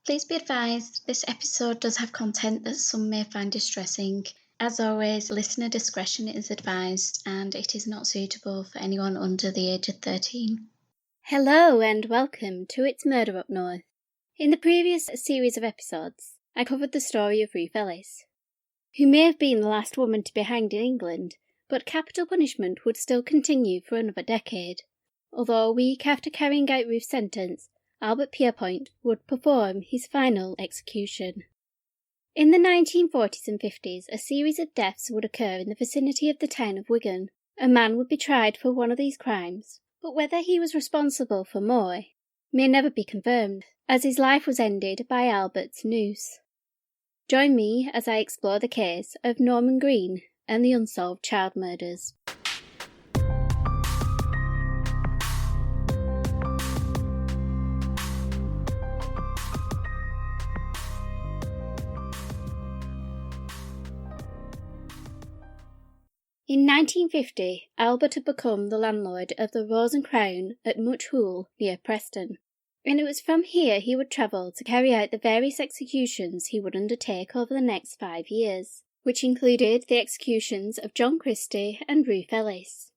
Please be advised, this episode does have content that some may find distressing. As always, listener discretion is advised and it is not suitable for anyone under the age of 13. Hello and welcome to It's Murder Up North. In the previous series of episodes, I covered the story of Ruth Ellis, who may have been the last woman to be hanged in England, but capital punishment would still continue for another decade. Although a week after carrying out Ruth's sentence, Albert Pierrepoint would perform his final execution. In the 1940s and 50s, a series of deaths would occur in the vicinity of the town of Wigan. A man would be tried for one of these crimes, but whether he was responsible for more may never be confirmed, as his life was ended by Albert's noose. Join me as I explore the case of Norman Green and the unsolved child murders. In 1950, Albert had become the landlord of the Rose and Crown at Much Hoole, near Preston, and it was from here he would travel to carry out the various executions he would undertake over the next 5 years, which included the executions of John Christie and Ruth Ellis.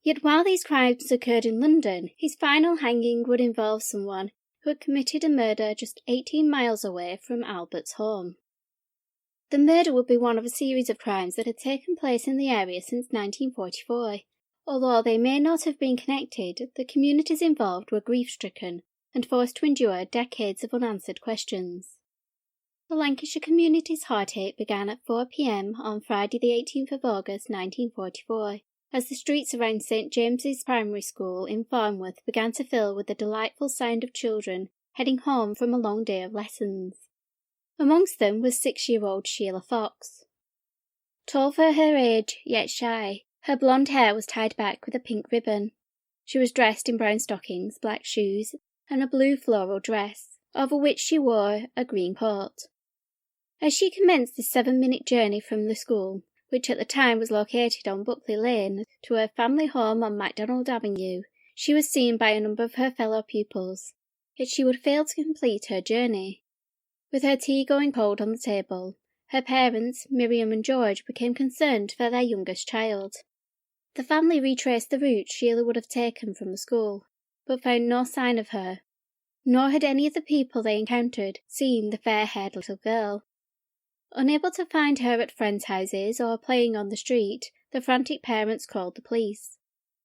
Yet while these crimes occurred in London, his final hanging would involve someone who had committed a murder just 18 miles away from Albert's home. The murder would be one of a series of crimes that had taken place in the area since 1944. Although they may not have been connected, the communities involved were grief-stricken and forced to endure decades of unanswered questions. The Lancashire community's heartache began at 4 p.m. on Friday the 18th of August 1944, as the streets around St James's Primary School in Farnworth began to fill with the delightful sound of children heading home from a long day of lessons. Amongst them was 6-year-old Sheila Fox. Tall for her age, yet shy, her blonde hair was tied back with a pink ribbon. She was dressed in brown stockings, black shoes, and a blue floral dress, over which she wore a green coat. As she commenced this 7-minute journey from the school, which at the time was located on Buckley Lane, to her family home on MacDonald Avenue, she was seen by a number of her fellow pupils, yet she would fail to complete her journey. With her tea going cold on the table, her parents, Miriam and George, became concerned for their youngest child. The family retraced the route Sheila would have taken from the school, but found no sign of her, nor had any of the people they encountered seen the fair-haired little girl. Unable to find her at friends' houses or playing on the street, the frantic parents called the police,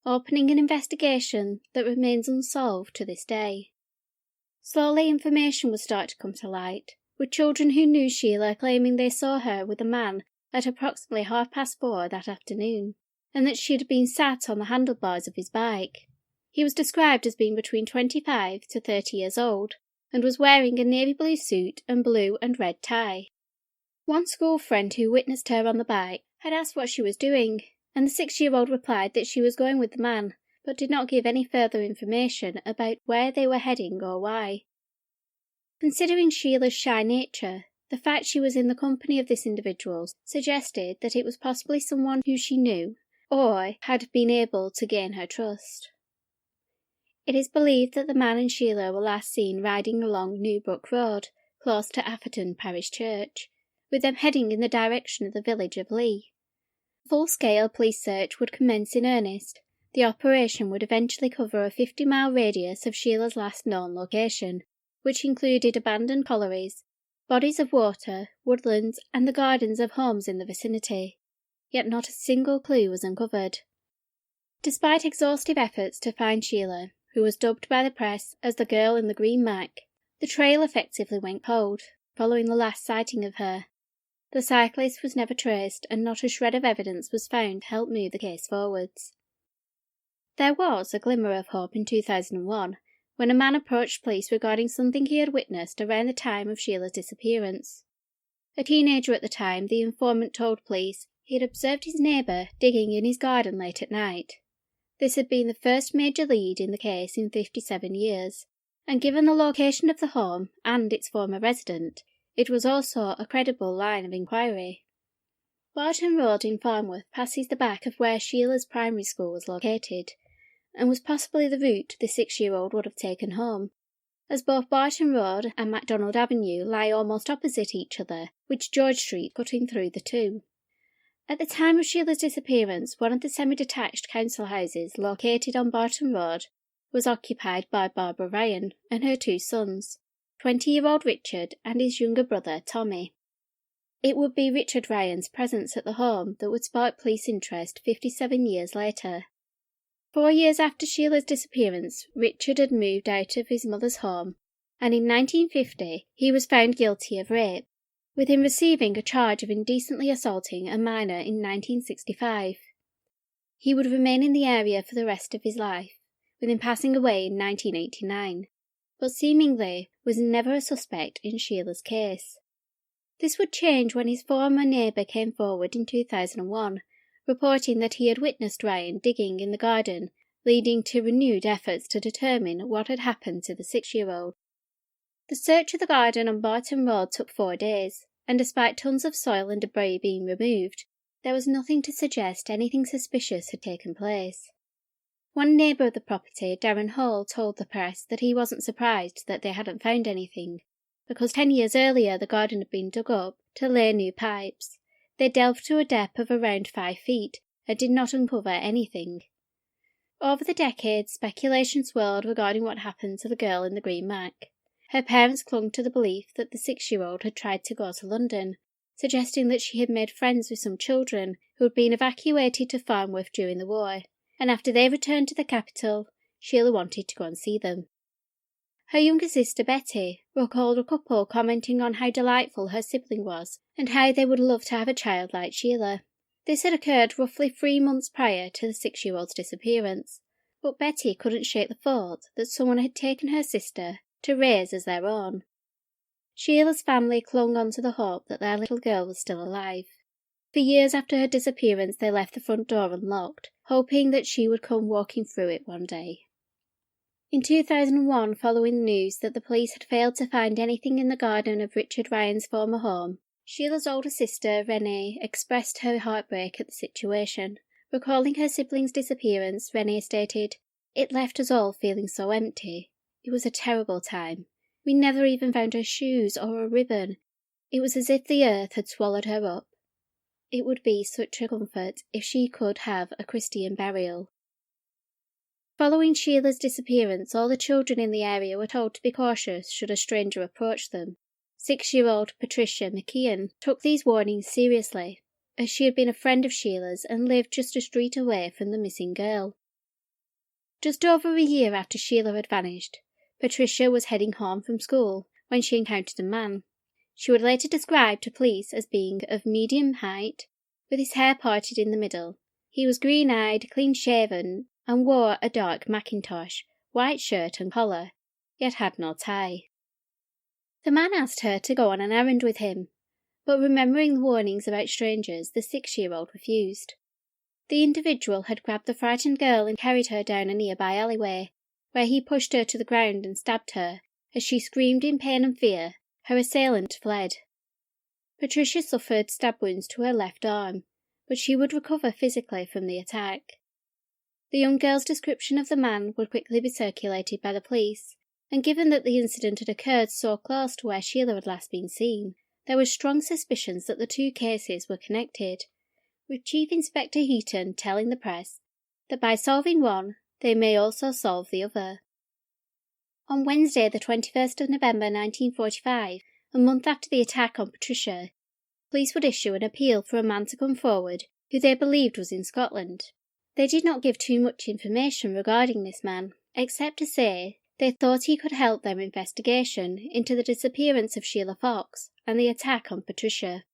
opening an investigation that remains unsolved to this day. Slowly information would start to come to light, with children who knew Sheila claiming they saw her with a man at approximately 4:30 that afternoon, and that she had been sat on the handlebars of his bike. He was described as being between 25 to 30 years old, and was wearing a navy blue suit and blue and red tie. One school friend who witnessed her on the bike had asked what she was doing, and the 6-year-old replied that she was going with the man, but did not give any further information about where they were heading or why. Considering Sheila's shy nature, the fact she was in the company of this individual suggested that it was possibly someone who she knew, or had been able to gain her trust. It is believed that the man and Sheila were last seen riding along Newbrook Road, close to Atherton Parish Church, with them heading in the direction of the village of Lee. A full-scale police search would commence in earnest. The operation would eventually cover a 50-mile radius of Sheila's last known location, which included abandoned collieries, bodies of water, woodlands, and the gardens of homes in the vicinity. Yet not a single clue was uncovered. Despite exhaustive efforts to find Sheila, who was dubbed by the press as the girl in the green Mac, the trail effectively went cold, following the last sighting of her. The cyclist was never traced, and not a shred of evidence was found to help move the case forwards. There was a glimmer of hope in 2001, when a man approached police regarding something he had witnessed around the time of Sheila's disappearance. A teenager at the time, the informant told police he had observed his neighbour digging in his garden late at night. This had been the first major lead in the case in 57 years, and given the location of the home and its former resident, it was also a credible line of inquiry. Barton Road in Farnworth passes the back of where Sheila's primary school was located, and was possibly the route the 6-year-old would have taken home. as both Barton Road and MacDonald Avenue lie almost opposite each other, with George Street cutting through the two. At the time of Sheila's disappearance, one of the semi-detached council houses located on Barton Road was occupied by Barbara Ryan and her two sons, 20-year-old Richard and his younger brother Tommy. It would be Richard Ryan's presence at the home that would spark police interest 57 years later. 4 years after Sheila's disappearance, Richard had moved out of his mother's home, and in 1950 he was found guilty of rape, with him receiving a charge of indecently assaulting a minor in 1965. He would remain in the area for the rest of his life, with him passing away in 1989, but seemingly was never a suspect in Sheila's case. This would change when his former neighbour came forward in 2001, reporting that he had witnessed Ryan digging in the garden, leading to renewed efforts to determine what had happened to the 6-year-old. The search of the garden on Barton Road took 4 days, and despite tons of soil and debris being removed, there was nothing to suggest anything suspicious had taken place. One neighbour of the property, Darren Hall, told the press that he wasn't surprised that they hadn't found anything, because 10 years earlier the garden had been dug up to lay new pipes. They delved to a depth of around 5 feet and did not uncover anything. Over the decades, speculation swirled regarding what happened to the girl in the green Mac. Her parents clung to the belief that the 6-year-old had tried to go to London, suggesting that she had made friends with some children who had been evacuated to Farnworth during the war, and after they returned to the capital, Sheila wanted to go and see them. Her younger sister Betty recalled a couple commenting on how delightful her sibling was and how they would love to have a child like Sheila. This had occurred roughly 3 months prior to the 6-year-old's disappearance, but Betty couldn't shake the thought that someone had taken her sister to raise as their own. Sheila's family clung on to the hope that their little girl was still alive. For years after her disappearance they left the front door unlocked, hoping that she would come walking through it one day. In 2001, following the news that the police had failed to find anything in the garden of Richard Ryan's former home, Sheila's older sister, Renee, expressed her heartbreak at the situation. Recalling her sibling's disappearance, Renee stated, "It left us all feeling so empty. It was a terrible time. We never even found her shoes or a ribbon. It was as if the earth had swallowed her up. It would be such a comfort if she could have a Christian burial." Following Sheila's disappearance, all the children in the area were told to be cautious should a stranger approach them. 6-year-old Patricia McKeon took these warnings seriously, as she had been a friend of Sheila's and lived just a street away from the missing girl. Just over a year after Sheila had vanished, Patricia was heading home from school when she encountered a man. She would later describe to police as being of medium height, with his hair parted in the middle. He was green-eyed, clean-shaven, and wore a dark mackintosh, white shirt and collar, yet had no tie. The man asked her to go on an errand with him, but remembering the warnings about strangers, the 6-year-old refused. The individual had grabbed the frightened girl and carried her down a nearby alleyway, where he pushed her to the ground and stabbed her. As she screamed in pain and fear, her assailant fled. Patricia suffered stab wounds to her left arm, but she would recover physically from the attack. The young girl's description of the man would quickly be circulated by the police, and given that the incident had occurred so close to where Sheila had last been seen, there were strong suspicions that the two cases were connected, with Chief Inspector Heaton telling the press that by solving one, they may also solve the other. On Wednesday, the 21st of November 1945, a month after the attack on Patricia, police would issue an appeal for a man to come forward who they believed was in Scotland. They did not give too much information regarding this man, except to say they thought he could help their investigation into the disappearance of Sheila Fox and the attack on Patricia.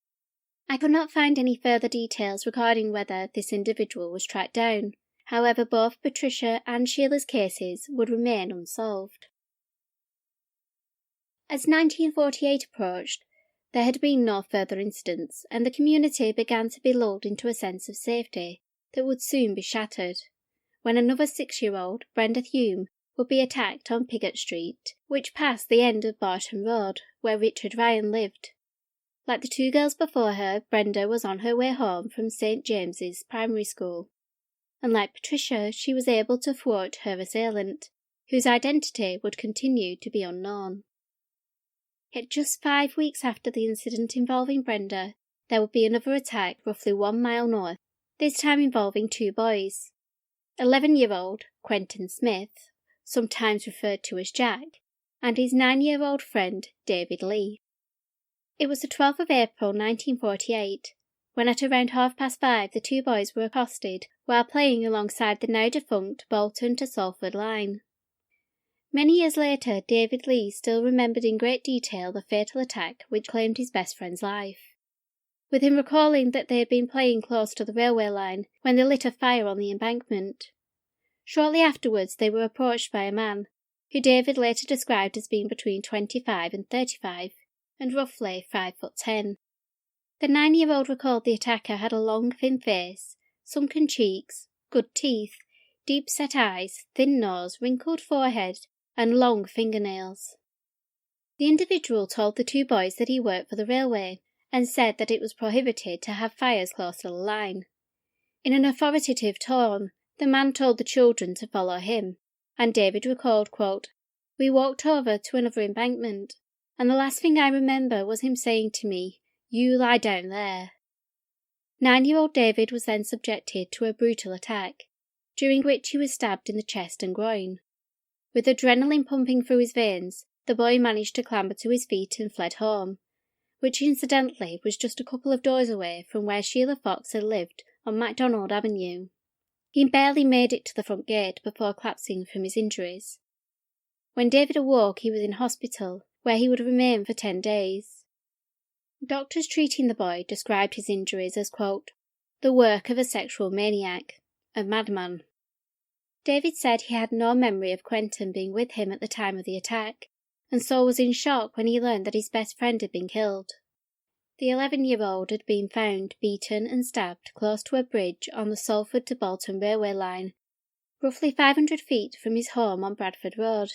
I could not find any further details regarding whether this individual was tracked down. However, both Patricia and Sheila's cases would remain unsolved. As 1948 approached, there had been no further incidents, and the community began to be lulled into a sense of safety that would soon be shattered, when another 6-year-old, Brenda Hume, would be attacked on Piggott Street, which passed the end of Barton Road, where Richard Ryan lived. Like the two girls before her, Brenda was on her way home from St James's Primary School. Unlike Patricia, she was able to thwart her assailant, whose identity would continue to be unknown. Yet just 5 weeks after the incident involving Brenda, there would be another attack roughly 1 mile north, this time involving 2 boys. 11-year-old Quentin Smith, sometimes referred to as Jack, and his 9-year-old friend David Lee. It was the 12th of April 1948, when at around 5:30 the 2 boys were accosted while playing alongside the now-defunct Bolton to Salford line. Many years later, David Lee still remembered in great detail the fatal attack which claimed his best friend's life, with him recalling that they had been playing close to the railway line when they lit a fire on the embankment. Shortly afterwards they were approached by a man, who David later described as being between 25 and 35, and roughly 5'10". The 9-year-old recalled the attacker had a long, thin face, sunken cheeks, good teeth, deep-set eyes, thin nose, wrinkled forehead, and long fingernails. The individual told the 2 boys that he worked for the railway, and said that it was prohibited to have fires close to the line. In an authoritative tone, the man told the children to follow him, and David recalled, quote, "We walked over to another embankment, and the last thing I remember was him saying to me, 'You lie down there.'" 9-year-old David was then subjected to a brutal attack, during which he was stabbed in the chest and groin. With adrenaline pumping through his veins, the boy managed to clamber to his feet and fled home, which incidentally was just a couple of doors away from where Sheila Fox had lived on MacDonald Avenue. He barely made it to the front gate before collapsing from his injuries. When David awoke, he was in hospital, where he would remain for 10 days. Doctors treating the boy described his injuries as, quote, "the work of a sexual maniac, a madman." David said he had no memory of Quentin being with him at the time of the attack, and so was in shock when he learned that his best friend had been killed. The 11-year-old had been found beaten and stabbed close to a bridge on the Salford to Bolton railway line, roughly 500 feet from his home on Bradford Road.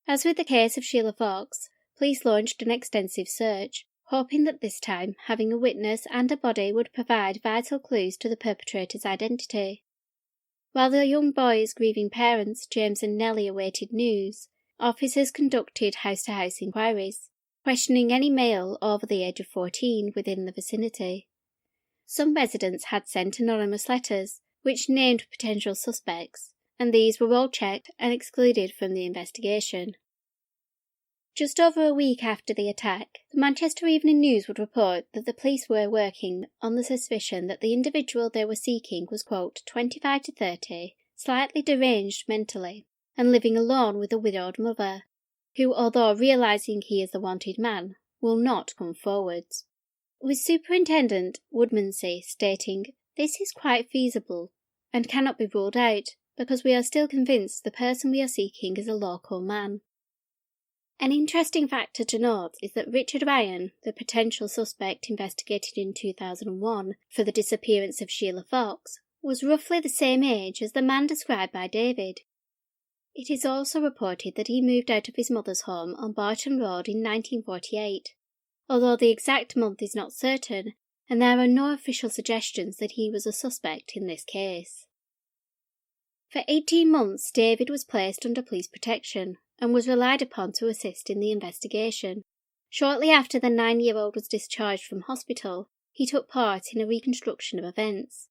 As with the case of Sheila Fox, police launched an extensive search, hoping that this time having a witness and a body would provide vital clues to the perpetrator's identity. While the young boy's grieving parents, James and Nellie, awaited news, officers conducted house-to-house inquiries, questioning any male over the age of 14 within the vicinity. Some residents had sent anonymous letters, which named potential suspects, and these were all checked and excluded from the investigation. Just over a week after the attack, the Manchester Evening News would report that the police were working on the suspicion that the individual they were seeking was, quote, 25 to 30, slightly deranged mentally, and living alone with a widowed mother, who, although realising he is the wanted man, will not come forwards. With Superintendent Woodmansey stating, "This is quite feasible, and cannot be ruled out, because we are still convinced the person we are seeking is a local man." An interesting factor to note is that Richard Ryan, the potential suspect investigated in 2001 for the disappearance of Sheila Fox, was roughly the same age as the man described by David. It is also reported that he moved out of his mother's home on Barton Road in 1948, although the exact month is not certain, and there are no official suggestions that he was a suspect in this case. For 18 months, David was placed under police protection and was relied upon to assist in the investigation. Shortly after the 9-year-old was discharged from hospital, he took part in a reconstruction of events,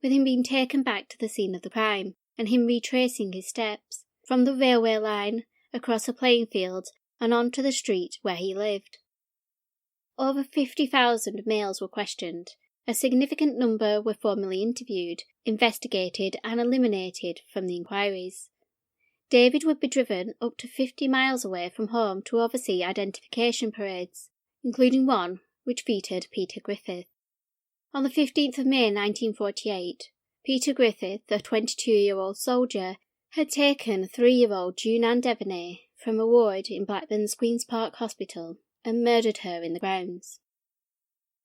with him being taken back to the scene of the crime and him retracing his steps, from the railway line, across a playing field, and onto the street where he lived. Over 50,000 males were questioned. A significant number were formally interviewed, investigated and eliminated from the inquiries. David would be driven up to 50 miles away from home to oversee identification parades, including one which featured Peter Griffith. On the 15th of May 1948, Peter Griffith, a 22-year-old soldier, had taken 3-year-old June-Ann Devaney from a ward in Blackburn's Queen's Park Hospital and murdered her in the grounds.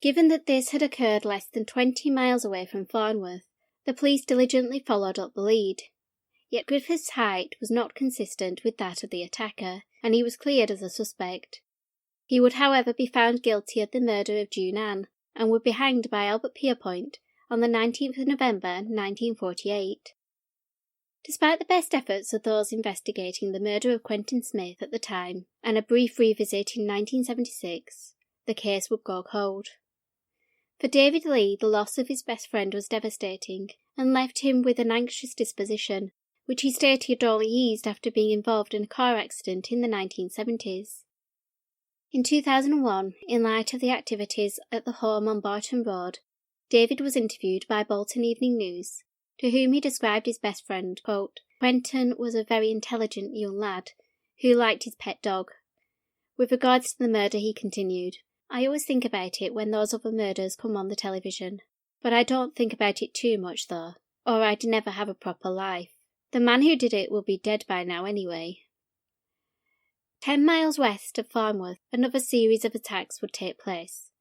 Given that this had occurred less than 20 miles away from Farnworth, the police diligently followed up the lead. Yet Griffith's height was not consistent with that of the attacker, and he was cleared as a suspect. He would, however, be found guilty of the murder of June-Ann, and would be hanged by Albert Pierrepoint on the 19th of November 1948. Despite the best efforts of those investigating the murder of Quentin Smith at the time, and a brief revisit in 1976, the case would go cold. For David Lee, the loss of his best friend was devastating, and left him with an anxious disposition, which he stated only eased after being involved in a car accident in the 1970s. In 2001, in light of the activities at the home on Barton Road, David was interviewed by Bolton Evening News, to whom he described his best friend, quote, "Quentin was a very intelligent young lad, who liked his pet dog. With regards to the murder," he continued, "I always think about it when those other murders come on the television. But I don't think about it too much, though, or I'd never have a proper life. The man who did it will be dead by now anyway." 10 miles west of Farnworth, another series of attacks would take place.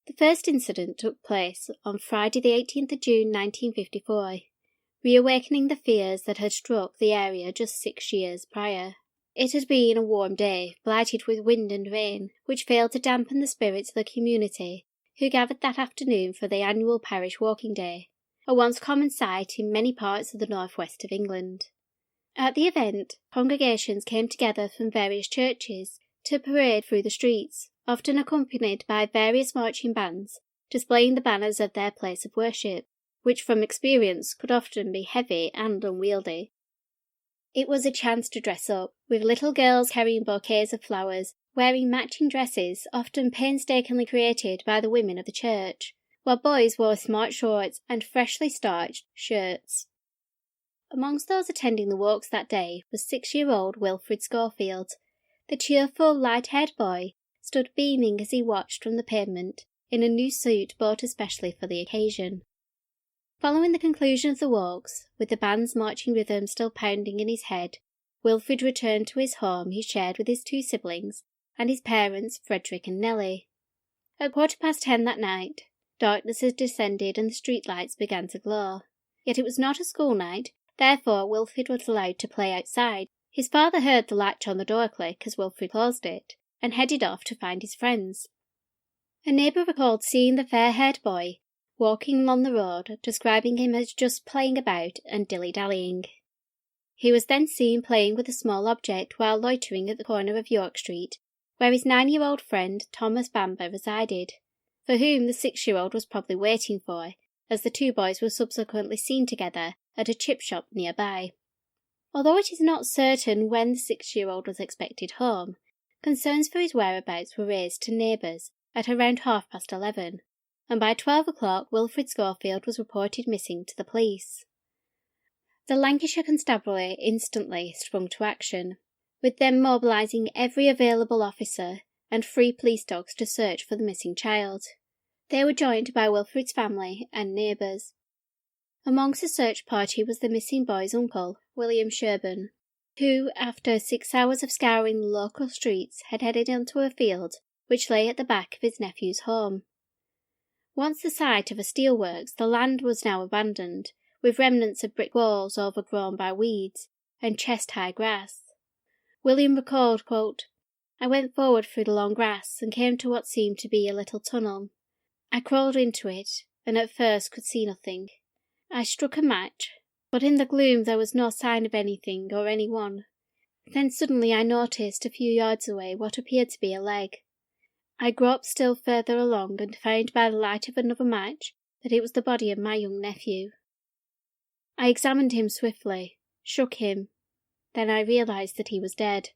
The first incident took place on Friday the 18th of June 1954, reawakening the fears that had struck the area just 6 years prior. It had been a warm day, blighted with wind and rain, which failed to dampen the spirits of the community, who gathered that afternoon for the annual parish walking day, a once common sight in many parts of the northwest of England. At the event, congregations came together from various churches to parade through the streets, often accompanied by various marching bands, displaying the banners of their place of worship, which from experience could often be heavy and unwieldy. It was a chance to dress up, with little girls carrying bouquets of flowers, wearing matching dresses often painstakingly created by the women of the church, while boys wore smart shorts and freshly starched shirts. Amongst those attending the walks that day was 6-year-old Wilfred Schofield. The cheerful, light-haired boy stood beaming as he watched from the pavement, in a new suit bought especially for the occasion. Following the conclusion of the walks, with the band's marching rhythm still pounding in his head, Wilfred returned to his home he shared with his 2 siblings and his parents, Frederick and Nellie. At 10:15 that night, darkness had descended and the streetlights began to glow. Yet it was not a school night, therefore Wilfred was allowed to play outside. His father heard the latch on the door click as Wilfred closed it, and headed off to find his friends. A neighbour recalled seeing the fair-haired boy walking along the road, describing him as just playing about and dilly-dallying. He was then seen playing with a small object while loitering at the corner of York Street, where his 9-year-old friend Thomas Bamber resided, for whom the 6-year-old was probably waiting for, as the 2 boys were subsequently seen together at a chip shop nearby. Although it is not certain when the 6-year-old was expected home, concerns for his whereabouts were raised to neighbours at around 11:30, and by 12 o'clock Wilfred Schofield was reported missing to the police. The Lancashire Constabulary instantly sprung to action, with them mobilising every available officer and 3 police dogs to search for the missing child. They were joined by Wilfred's family and neighbours. Amongst the search party was the missing boy's uncle, William Sherburn, who, after 6 hours of scouring the local streets, had headed onto a field which lay at the back of his nephew's home. Once the site of a steelworks, the land was now abandoned, with remnants of brick walls overgrown by weeds and chest-high grass. William recalled, quote, "I went forward through the long grass and came to what seemed to be a little tunnel. I crawled into it, and at first could see nothing. I struck a match, but in the gloom there was no sign of anything or anyone. Then suddenly I noticed a few yards away what appeared to be a leg. I groped still further along and found by the light of another match that it was the body of my young nephew. I examined him swiftly, shook him, then I realised that he was dead.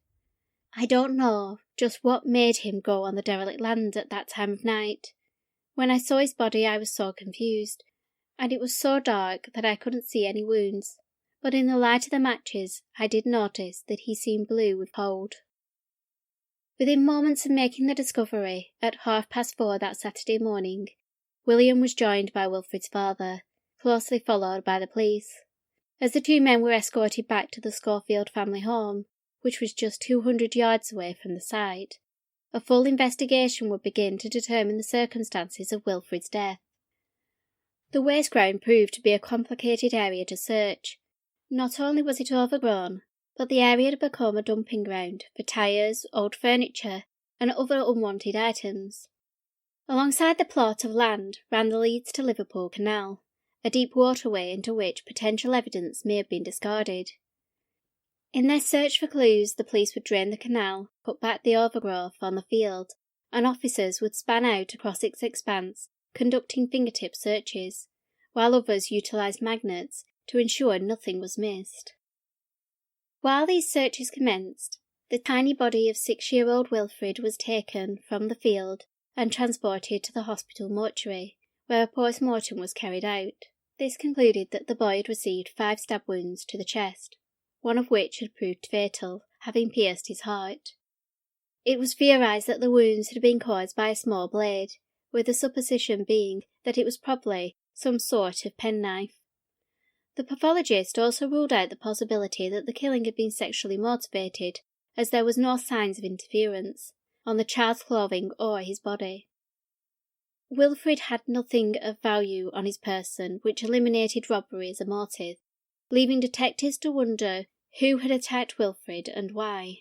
I don't know just what made him go on the derelict land at that time of night. When I saw his body I was so confused, and it was so dark that I couldn't see any wounds, but in the light of the matches I did notice that he seemed blue with cold." Within moments of making the discovery, at 4:30 that Saturday morning, William was joined by Wilfred's father, closely followed by the police. As the 2 men were escorted back to the Schofield family home, which was just 200 yards away from the site, a full investigation would begin to determine the circumstances of Wilfred's death. The waste ground proved to be a complicated area to search. Not only was it overgrown, but the area had become a dumping ground for tyres, old furniture, and other unwanted items. Alongside the plot of land ran the Leeds to Liverpool Canal, a deep waterway into which potential evidence may have been discarded. In their search for clues, the police would drain the canal, cut back the overgrowth on the field, and officers would span out across its expanse, conducting fingertip searches, while others utilised magnets to ensure nothing was missed. While these searches commenced, the tiny body of 6-year-old Wilfred was taken from the field and transported to the hospital mortuary, where a post-mortem was carried out. This concluded that the boy had received 5 stab wounds to the chest, one of which had proved fatal, having pierced his heart. It was theorised that the wounds had been caused by a small blade, with the supposition being that it was probably some sort of penknife. The pathologist also ruled out the possibility that the killing had been sexually motivated, as there was no signs of interference on the child's clothing or his body. Wilfred had nothing of value on his person, which eliminated robbery as a motive, leaving detectives to wonder who had attacked Wilfred and why.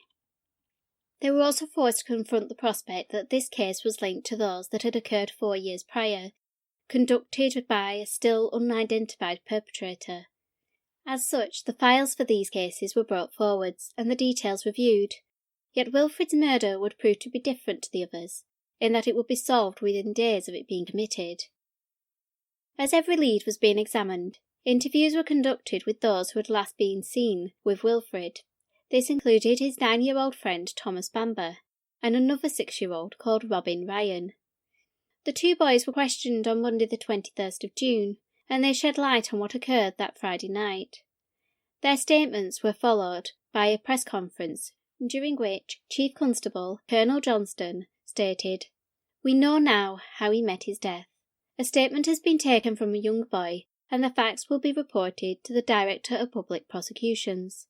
They were also forced to confront the prospect that this case was linked to those that had occurred 4 years prior, conducted by a still unidentified perpetrator. As such, the files for these cases were brought forwards and the details reviewed, yet Wilfred's murder would prove to be different to the others, in that it would be solved within days of it being committed. As every lead was being examined, interviews were conducted with those who had last been seen with Wilfred. This included his 9-year-old friend Thomas Bamber and another 6-year-old called Robin Ryan. The 2 boys were questioned on Monday the 21st of June, and they shed light on what occurred that Friday night. Their statements were followed by a press conference, during which Chief Constable Colonel Johnston stated, "We know now how he met his death. A statement has been taken from a young boy, and the facts will be reported to the Director of Public Prosecutions.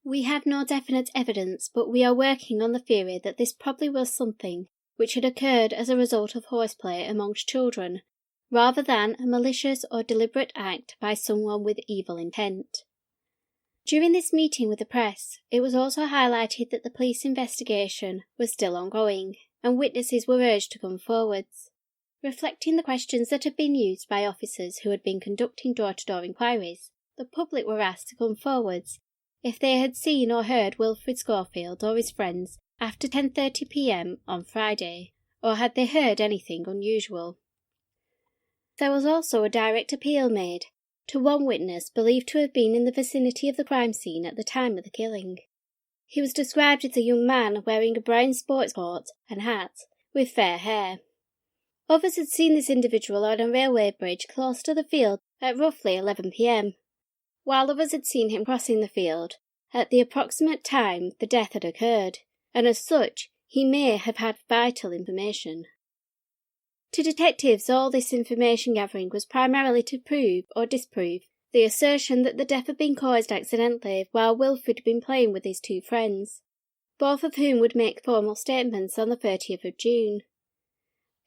We have no definite evidence, but we are working on the theory that this probably was something which had occurred as a result of horseplay amongst children, rather than a malicious or deliberate act by someone with evil intent." During this meeting with the press, it was also highlighted that the police investigation was still ongoing, and witnesses were urged to come forwards. Reflecting the questions that had been used by officers who had been conducting door-to-door inquiries, the public were asked to come forwards if they had seen or heard Wilfred Schofield or his friends after 10:30 p.m. on Friday, or had they heard anything unusual. There was also a direct appeal made to one witness believed to have been in the vicinity of the crime scene at the time of the killing. He was described as a young man wearing a brown sports coat and hat, with fair hair. Others had seen this individual on a railway bridge close to the field at roughly 11 p.m, while others had seen him crossing the field at the approximate time the death had occurred, and as such he may have had vital information. To detectives, all this information gathering was primarily to prove or disprove the assertion that the death had been caused accidentally while Wilfred had been playing with his 2 friends, both of whom would make formal statements on the 30th of June.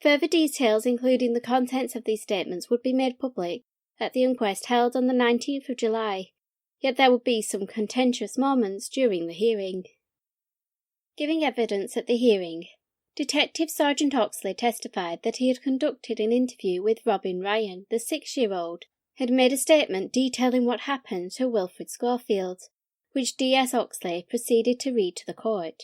Further details, including the contents of these statements, would be made public at the inquest held on the 19th of July, yet there would be some contentious moments during the hearing. Giving evidence at the hearing, Detective Sergeant Oxley testified that he had conducted an interview with Robin Ryan, the 6-year-old, had made a statement detailing what happened to Wilfred Schofield, which DS Oxley proceeded to read to the court.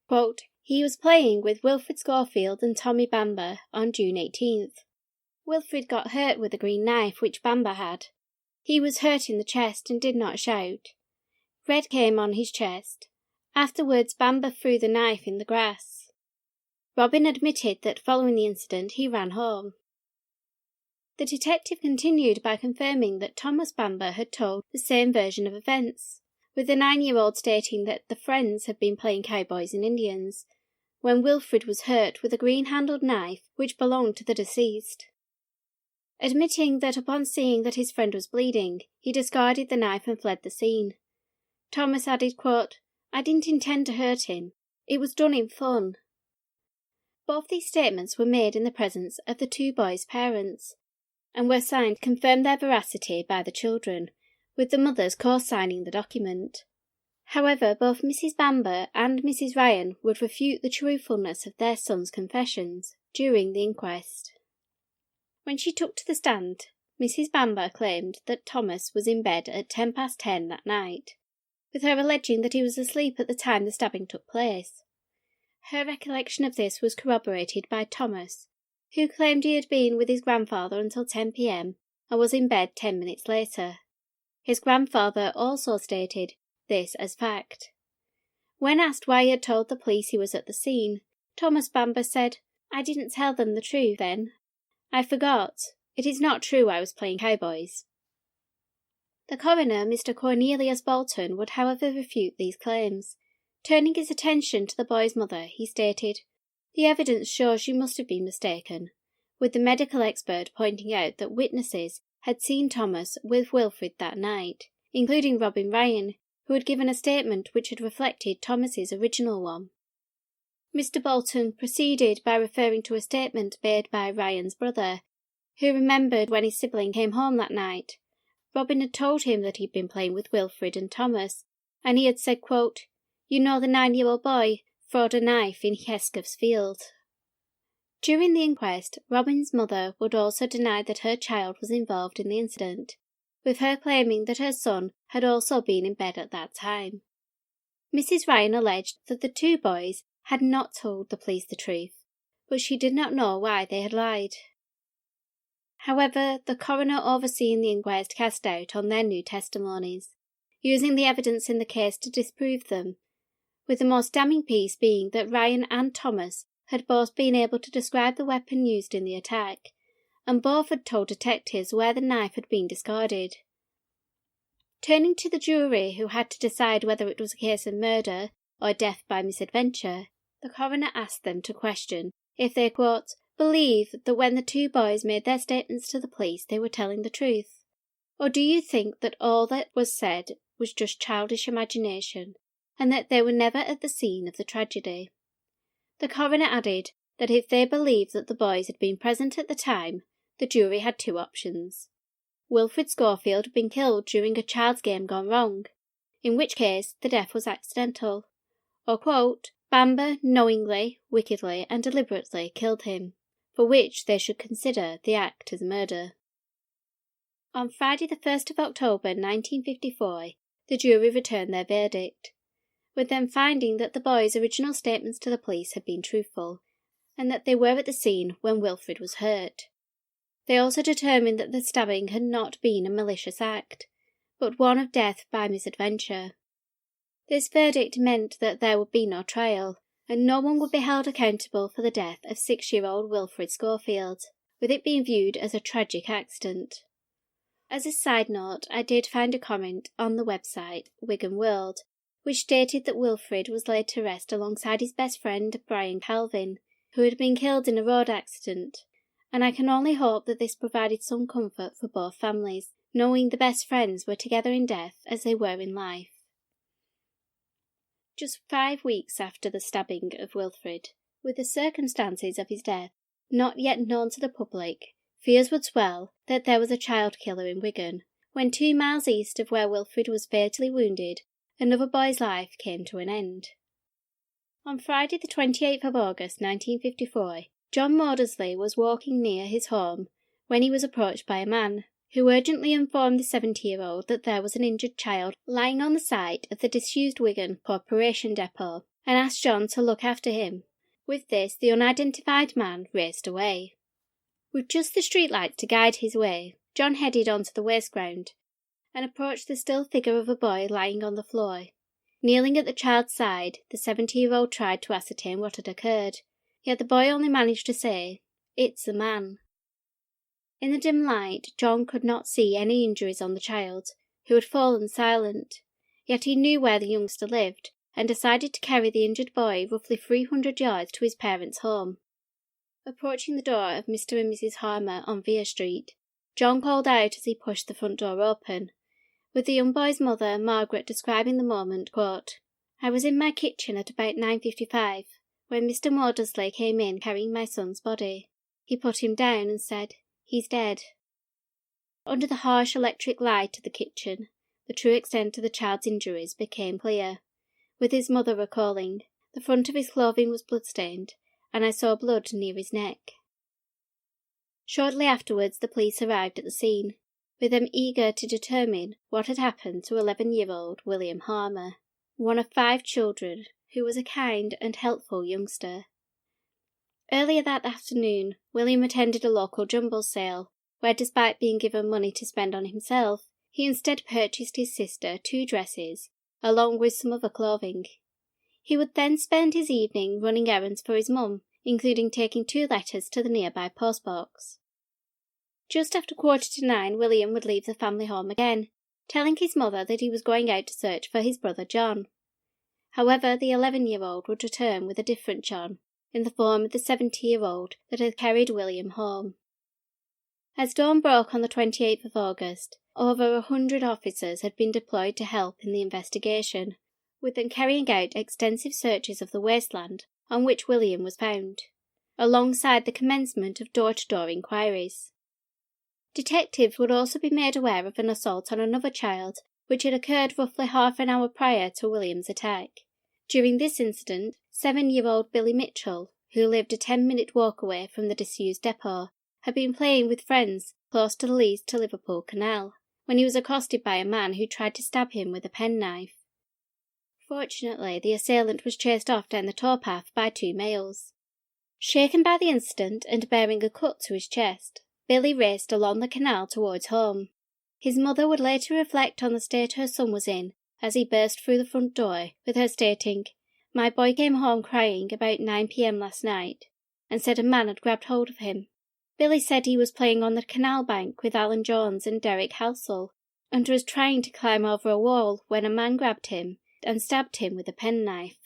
Quote, "He was playing with Wilfred Schofield and Tommy Bamber on June 18th. Wilfred got hurt with a green knife which Bamber had. He was hurt in the chest and did not shout. Red came on his chest. Afterwards Bamber threw the knife in the grass. Robin admitted that following the incident he ran home." The detective continued by confirming that Thomas Bamber had told the same version of events, with the 9-year-old stating that the friends had been playing cowboys and Indians, when Wilfred was hurt with a green-handled knife which belonged to the deceased. Admitting that upon seeing that his friend was bleeding, he discarded the knife and fled the scene. Thomas added, quote, "I didn't intend to hurt him. It was done in fun." Both these statements were made in the presence of the 2 boys' parents, and were signed to confirm their veracity by the children, with the mothers co-signing the document. However, both Mrs. Bamber and Mrs. Ryan would refute the truthfulness of their son's confessions during the inquest. When she took to the stand, Mrs. Bamber claimed that Thomas was in bed at 10 past 10 that night, with her alleging that he was asleep at the time the stabbing took place. Her recollection of this was corroborated by Thomas, who claimed he had been with his grandfather until 10 p.m. and was in bed 10 minutes later. His grandfather also stated this as fact. When asked why he had told the police he was at the scene, Thomas Bamber said, "I didn't tell them the truth then. I forgot. It is not true I was playing cowboys." The coroner, Mr. Cornelius Bolton, would however refute these claims. Turning his attention to the boy's mother, he stated, "The evidence shows you must have been mistaken," with the medical expert pointing out that witnesses had seen Thomas with Wilfred that night, including Robin Ryan, who had given a statement which had reflected Thomas's original one. Mr. Bolton proceeded by referring to a statement made by Ryan's brother, who remembered when his sibling came home that night. Robin had told him that he'd been playing with Wilfred and Thomas, and he had said, quote, "You know the 9-year-old boy throwed a knife in Hesketh's field." During the inquest, Robin's mother would also deny that her child was involved in the incident, with her claiming that her son had also been in bed at that time. Mrs. Ryan alleged that the two boys had not told the police the truth, but she did not know why they had lied. However, the coroner overseeing the inquest cast doubt on their new testimonies, using the evidence in the case to disprove them, with the most damning piece being that Ryan and Thomas had both been able to describe the weapon used in the attack, and both had told detectives where the knife had been discarded. Turning to the jury, who had to decide whether it was a case of murder or death by misadventure, the coroner asked them to question if they, quote, "believe that when the two boys made their statements to the police they were telling the truth? Or do you think that all that was said was just childish imagination, and that they were never at the scene of the tragedy?" The coroner added that if they believed that the boys had been present at the time, the jury had two options. Wilfred Schofield had been killed during a child's game gone wrong, in which case the death was accidental, or, quote, "Bamber knowingly, wickedly and deliberately killed him, for which they should consider the act as murder." On Friday the 1st of October 1954, the jury returned their verdict, with them finding that the boys' original statements to the police had been truthful, and that they were at the scene when Wilfred was hurt. They also determined that the stabbing had not been a malicious act, but one of death by misadventure. This verdict meant that there would be no trial, and no one would be held accountable for the death of 6-year-old Wilfred Schofield, with it being viewed as a tragic accident. As a side note, I did find a comment on the website Wigan World, which stated that Wilfred was laid to rest alongside his best friend Brian Calvin, who had been killed in a road accident, and I can only hope that this provided some comfort for both families, knowing the best friends were together in death as they were in life. Just 5 weeks after the stabbing of Wilfred, with the circumstances of his death not yet known to the public, fears would swell that there was a child killer in Wigan, when 2 miles east of where Wilfred was fatally wounded, another boy's life came to an end. On Friday the 28th of August 1954, John Maudsley was walking near his home when he was approached by a man, who urgently informed the 70-year-old that there was an injured child lying on the site of the disused Wigan Corporation depot, and asked John to look after him. With this, the unidentified man raced away. With just the streetlights to guide his way, John headed onto the waste ground and approached the still figure of a boy lying on the floor. Kneeling at the child's side, the 70-year-old tried to ascertain what had occurred, yet the boy only managed to say, "It's a man." In the dim light, John could not see any injuries on the child, who had fallen silent, yet he knew where the youngster lived, and decided to carry the injured boy roughly 300 yards to his parents' home. Approaching the door of Mr. and Mrs. Harmer on Vere Street, John called out as he pushed the front door open, with the young boy's mother, Margaret, describing the moment, quote, "I was in my kitchen at about 9:55 when Mr. Maudsley came in carrying my son's body. He put him down and said, 'He's dead.'" Under the harsh electric light of the kitchen, the true extent of the child's injuries became clear, with his mother recalling, "The front of his clothing was blood-stained, and I saw blood near his neck." Shortly afterwards the police arrived at the scene, with them eager to determine what had happened to 11-year-old William Harmer, one of 5 children, who was a kind and helpful youngster. Earlier that afternoon, William attended a local jumble sale, where despite being given money to spend on himself, he instead purchased his sister 2 dresses, along with some other clothing. He would then spend his evening running errands for his mum, including taking 2 letters to the nearby postbox. Just after 9:15, William would leave the family home again, telling his mother that he was going out to search for his brother John. However, the 11-year-old would return with a different John, in the form of the 70-year-old that had carried William home. As dawn broke on the 28th of August, over 100 officers had been deployed to help in the investigation, with them carrying out extensive searches of the wasteland on which William was found, alongside the commencement of door-to-door inquiries. Detectives would also be made aware of an assault on another child, which had occurred roughly half an hour prior to William's attack. During this incident, 7-year-old Billy Mitchell, who lived a 10-minute walk away from the disused depot, had been playing with friends close to the Leeds to Liverpool Canal, when he was accosted by a man who tried to stab him with a penknife. Fortunately, the assailant was chased off down the towpath by 2 males. Shaken by the incident and bearing a cut to his chest, Billy raced along the canal towards home. His mother would later reflect on the state her son was in as he burst through the front door, with her stating, "My boy came home crying about 9 p.m. last night, and said a man had grabbed hold of him. Billy said he was playing on the canal bank with Alan Jones and Derek Halsell, and was trying to climb over a wall when a man grabbed him and stabbed him with a penknife."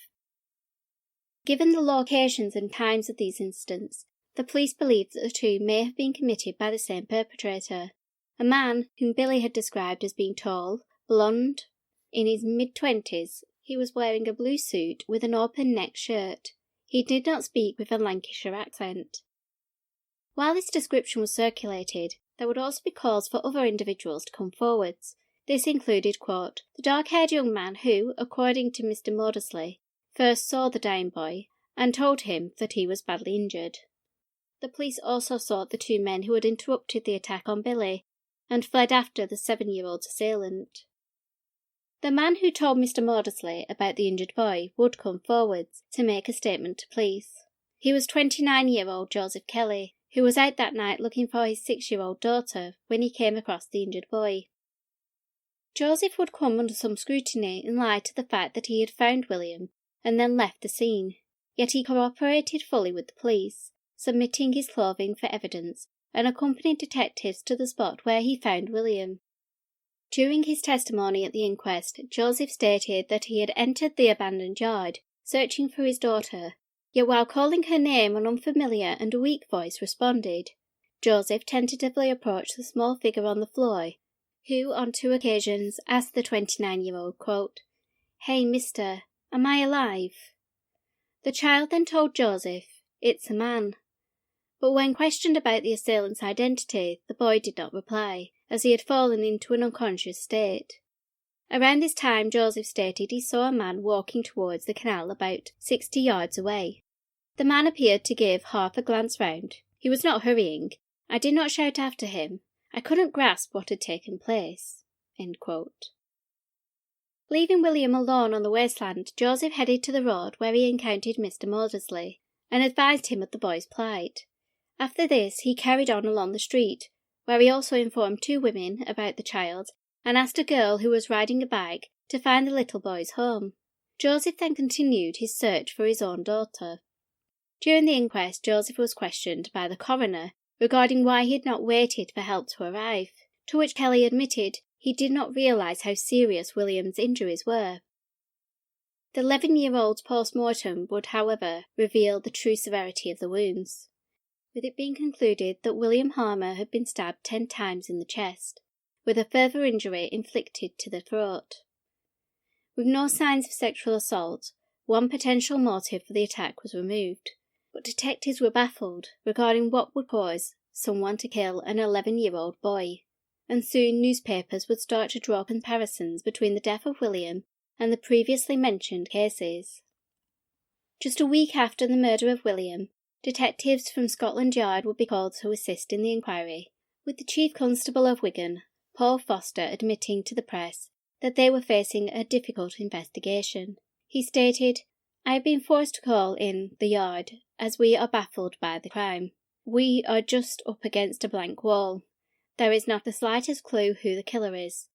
Given the locations and times of these incidents, the police believed that the 2 may have been committed by the same perpetrator, a man whom Billy had described as being tall, blonde, in his mid-20s. He was wearing a blue suit with an open-neck shirt. He did not speak with a Lancashire accent. While this description was circulated, there would also be calls for other individuals to come forwards. This included, quote, the dark-haired young man who, according to Mr. Maudsley, first saw the dying boy and told him that he was badly injured. The police also sought the 2 men who had interrupted the attack on Billy and fled after the 7-year-old assailant. The man who told Mr. Maudsley about the injured boy would come forwards to make a statement to police. He was 29-year-old Joseph Kelly, who was out that night looking for his 6-year-old daughter when he came across the injured boy. Joseph would come under some scrutiny in light of the fact that he had found William and then left the scene, yet he cooperated fully with the police, submitting his clothing for evidence and accompanied detectives to the spot where he found William. During his testimony at the inquest, Joseph stated that he had entered the abandoned yard, searching for his daughter, yet while calling her name, an unfamiliar and weak voice responded. Joseph tentatively approached the small figure on the floor, who on 2 occasions asked the 29-year-old, quote, "Hey, mister, am I alive?" The child then told Joseph, "It's a man." But when questioned about the assailant's identity, the boy did not reply, as he had fallen into an unconscious state. Around this time, Joseph stated he saw a man walking towards the canal about 60 yards away. The man appeared to give half a glance round. He was not hurrying. I did not shout after him. I couldn't grasp what had taken place. End quote. Leaving William alone on the wasteland, Joseph headed to the road where he encountered Mr. Maudsley, and advised him of the boy's plight. After this, he carried on along the street, where he also informed 2 women about the child and asked a girl who was riding a bike to find the little boy's home. Joseph then continued his search for his own daughter. During the inquest, Joseph was questioned by the coroner regarding why he had not waited for help to arrive, to which Kelly admitted he did not realise how serious William's injuries were. The 11-year-old's post-mortem would, however, reveal the true severity of the wounds, with it being concluded that William Harmer had been stabbed 10 times in the chest, with a further injury inflicted to the throat. With no signs of sexual assault, one potential motive for the attack was removed, but detectives were baffled regarding what would cause someone to kill an 11-year-old boy, and soon newspapers would start to draw comparisons between the death of William and the previously mentioned cases. Just a week after the murder of William, Detectives from Scotland Yard would be called to assist in the inquiry, with the Chief Constable of Wigan, Paul Foster, admitting to the press that they were facing a difficult investigation. He stated, "I have been forced to call in the yard as we are baffled by the crime. We are just up against a blank wall. There is not the slightest clue who the killer is.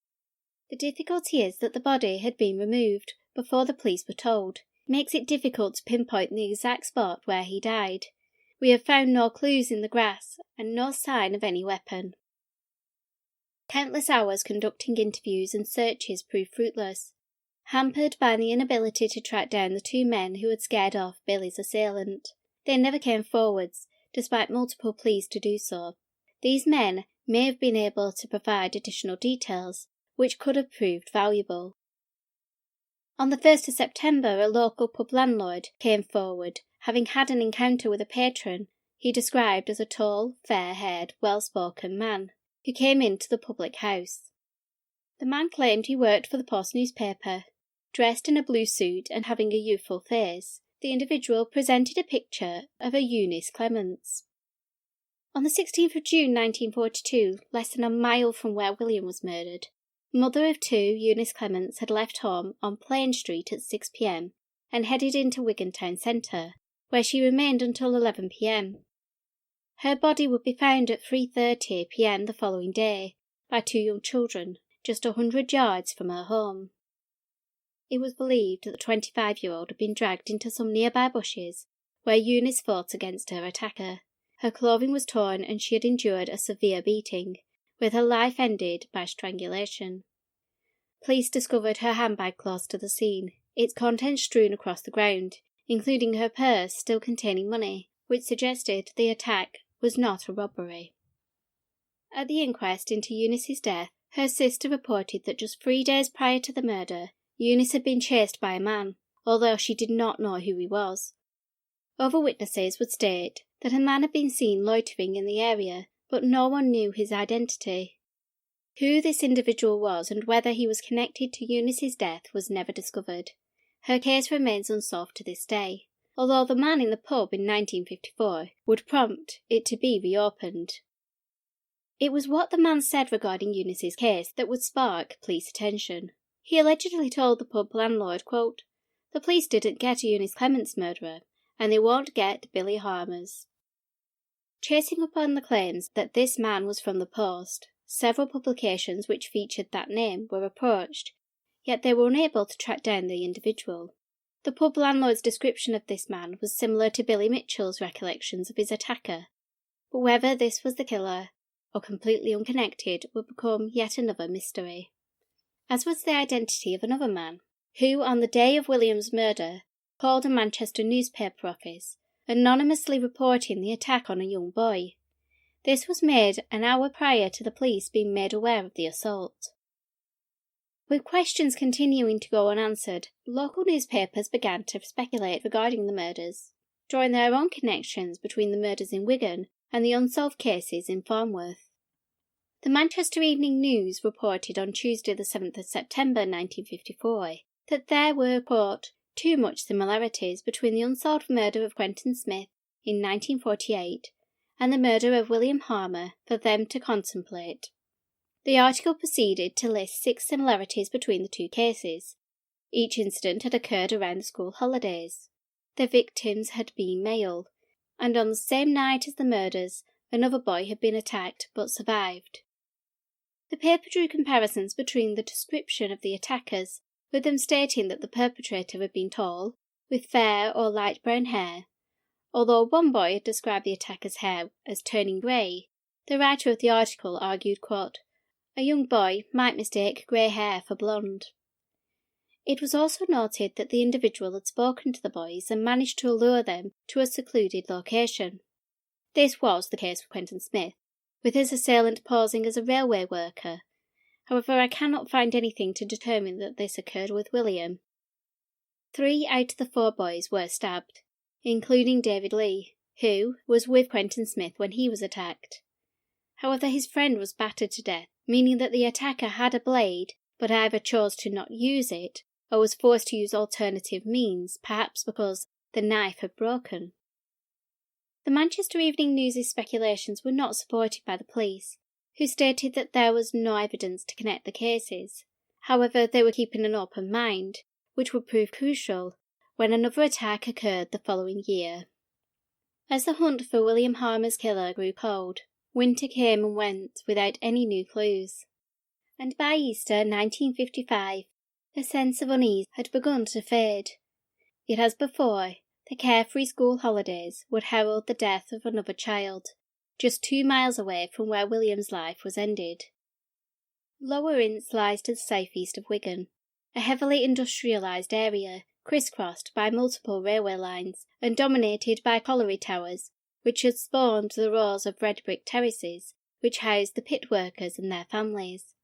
The difficulty is that the body had been removed before the police were told. It makes it difficult to pinpoint the exact spot where he died. We have found no clues in the grass and no sign of any weapon." Countless hours conducting interviews and searches proved fruitless. Hampered by the inability to track down the two men who had scared off Billy's assailant, they never came forwards, despite multiple pleas to do so. These men may have been able to provide additional details, which could have proved valuable. On the 1st of September, a local pub landlord came forward, having had an encounter with a patron he described as a tall, fair-haired, well-spoken man, who came into the public house. The man claimed he worked for the Post newspaper. Dressed in a blue suit and having a youthful face, the individual presented a picture of a Eunice Clements. On the 16th of June 1942, less than a mile from where William was murdered, mother of two, Eunice Clements, had left home on Plain Street at 6 p.m. and headed into Wigan town centre, where she remained until 11 p.m. Her body would be found at 3:30 p.m. the following day by two young children, just 100 yards from her home. It was believed that the 25-year-old had been dragged into some nearby bushes, where Eunice fought against her attacker. Her clothing was torn and she had endured a severe beating, with her life ended by strangulation. Police discovered her handbag close to the scene, its contents strewn across the ground, including her purse still containing money, which suggested the attack was not a robbery. At the inquest into Eunice's death, her sister reported that just 3 days prior to the murder, Eunice had been chased by a man, although she did not know who he was. Other witnesses would state that a man had been seen loitering in the area, but no one knew his identity. Who this individual was and whether he was connected to Eunice's death was never discovered. Her case remains unsolved to this day, although the man in the pub in 1954 would prompt it to be reopened. It was what the man said regarding Eunice's case that would spark police attention. He allegedly told the pub landlord, quote, "The police didn't get Eunice Clements' murderer, and they won't get Billy Harmer's." Chasing upon the claims that this man was from the Post, several publications which featured that name were approached, yet they were unable to track down the individual. The pub landlord's description of this man was similar to Billy Mitchell's recollections of his attacker, but whether this was the killer or completely unconnected would become yet another mystery. As was the identity of another man, who on the day of William's murder called a Manchester newspaper office, anonymously reporting the attack on a young boy. This was made an hour prior to the police being made aware of the assault. With questions continuing to go unanswered, local newspapers began to speculate regarding the murders, drawing their own connections between the murders in Wigan and the unsolved cases in Farnworth. The Manchester Evening News reported on Tuesday the 7th of September 1954 that there were, quote, too much similarities between the unsolved murder of Quentin Smith in 1948 and the murder of William Harmer for them to contemplate. The article proceeded to list 6 similarities between the two cases. Each incident had occurred around the school holidays. The victims had been male, and on the same night as the murders, another boy had been attacked but survived. The paper drew comparisons between the description of the attackers, with them stating that the perpetrator had been tall, with fair or light brown hair. Although one boy had described the attacker's hair as turning grey, the writer of the article argued, quote, "A young boy might mistake grey hair for blonde." It was also noted that the individual had spoken to the boys and managed to lure them to a secluded location. This was the case with Quentin Smith, with his assailant posing as a railway worker. However, I cannot find anything to determine that this occurred with William. 3 out of the 4 boys were stabbed, including David Lee, who was with Quentin Smith when he was attacked. However, his friend was battered to death, meaning that the attacker had a blade, but either chose to not use it, or was forced to use alternative means, perhaps because the knife had broken. Manchester Evening News' speculations were not supported by the police, who stated that there was no evidence to connect the cases. However, they were keeping an open mind, which would prove crucial when another attack occurred the following year. As the hunt for William Harmer's killer grew cold, winter came and went without any new clues. And by Easter 1955, the sense of unease had begun to fade. Yet as before, the carefree school holidays would herald the death of another child, just 2 miles away from where William's life was ended. Lower Ince lies to the southeast of Wigan, a heavily industrialised area crisscrossed by multiple railway lines and dominated by colliery towers, which had spawned the rows of red brick terraces which housed the pit workers and their families.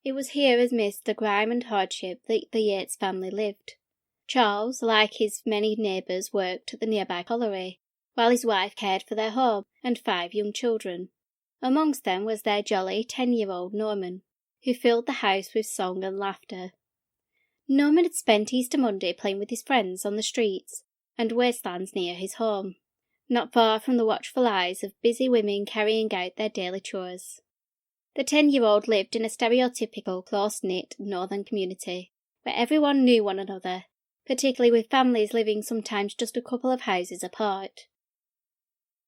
It was here amidst the grime and hardship that the Yates family lived. Charles, like his many neighbours, worked at the nearby colliery, while his wife cared for their home and 5 young children. Amongst them was their jolly 10-year-old Norman, who filled the house with song and laughter. Norman had spent Easter Monday playing with his friends on the streets and wastelands near his home, not far from the watchful eyes of busy women carrying out their daily chores. The 10-year-old lived in a stereotypical close-knit northern community, where everyone knew one another, particularly with families living sometimes just a couple of houses apart.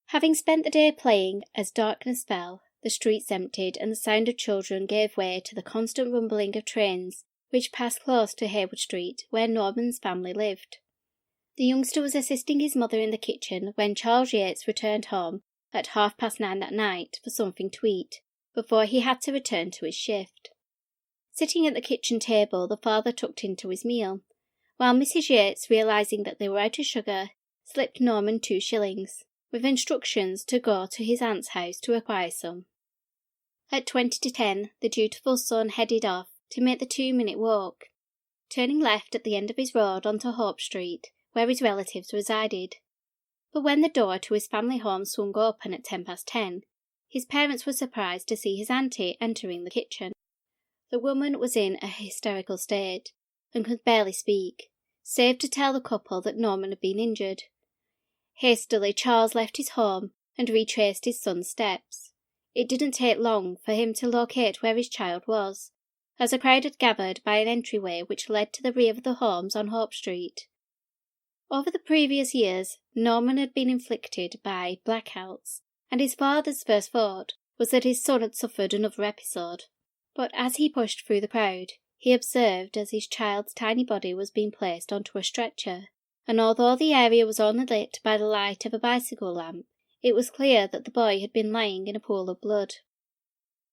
Having spent the day playing, as darkness fell, the streets emptied and the sound of children gave way to the constant rumbling of trains which passed close to Haywood Street, where Norman's family lived. The youngster was assisting his mother in the kitchen when Charles Yates returned home at 9:30 that night for something to eat, before he had to return to his shift. Sitting at the kitchen table, the father tucked into his meal, while Mrs. Yates, realising that they were out of sugar, slipped Norman 2 shillings, with instructions to go to his aunt's house to acquire some. At 10:20, the dutiful son headed off to make the 2-minute walk, turning left at the end of his road onto Hope Street, where his relatives resided. But when the door to his family home swung open at 10:10, his parents were surprised to see his auntie entering the kitchen. The woman was in a hysterical state, and could barely speak, save to tell the couple that Norman had been injured. Hastily, Charles left his home and retraced his son's steps. It didn't take long for him to locate where his child was, as a crowd had gathered by an entryway which led to the rear of the homes on Hope Street. Over the previous years, Norman had been inflicted by blackouts, and his father's first thought was that his son had suffered another episode. But as he pushed through the crowd, he observed as his child's tiny body was being placed onto a stretcher, and although the area was only lit by the light of a bicycle lamp, it was clear that the boy had been lying in a pool of blood.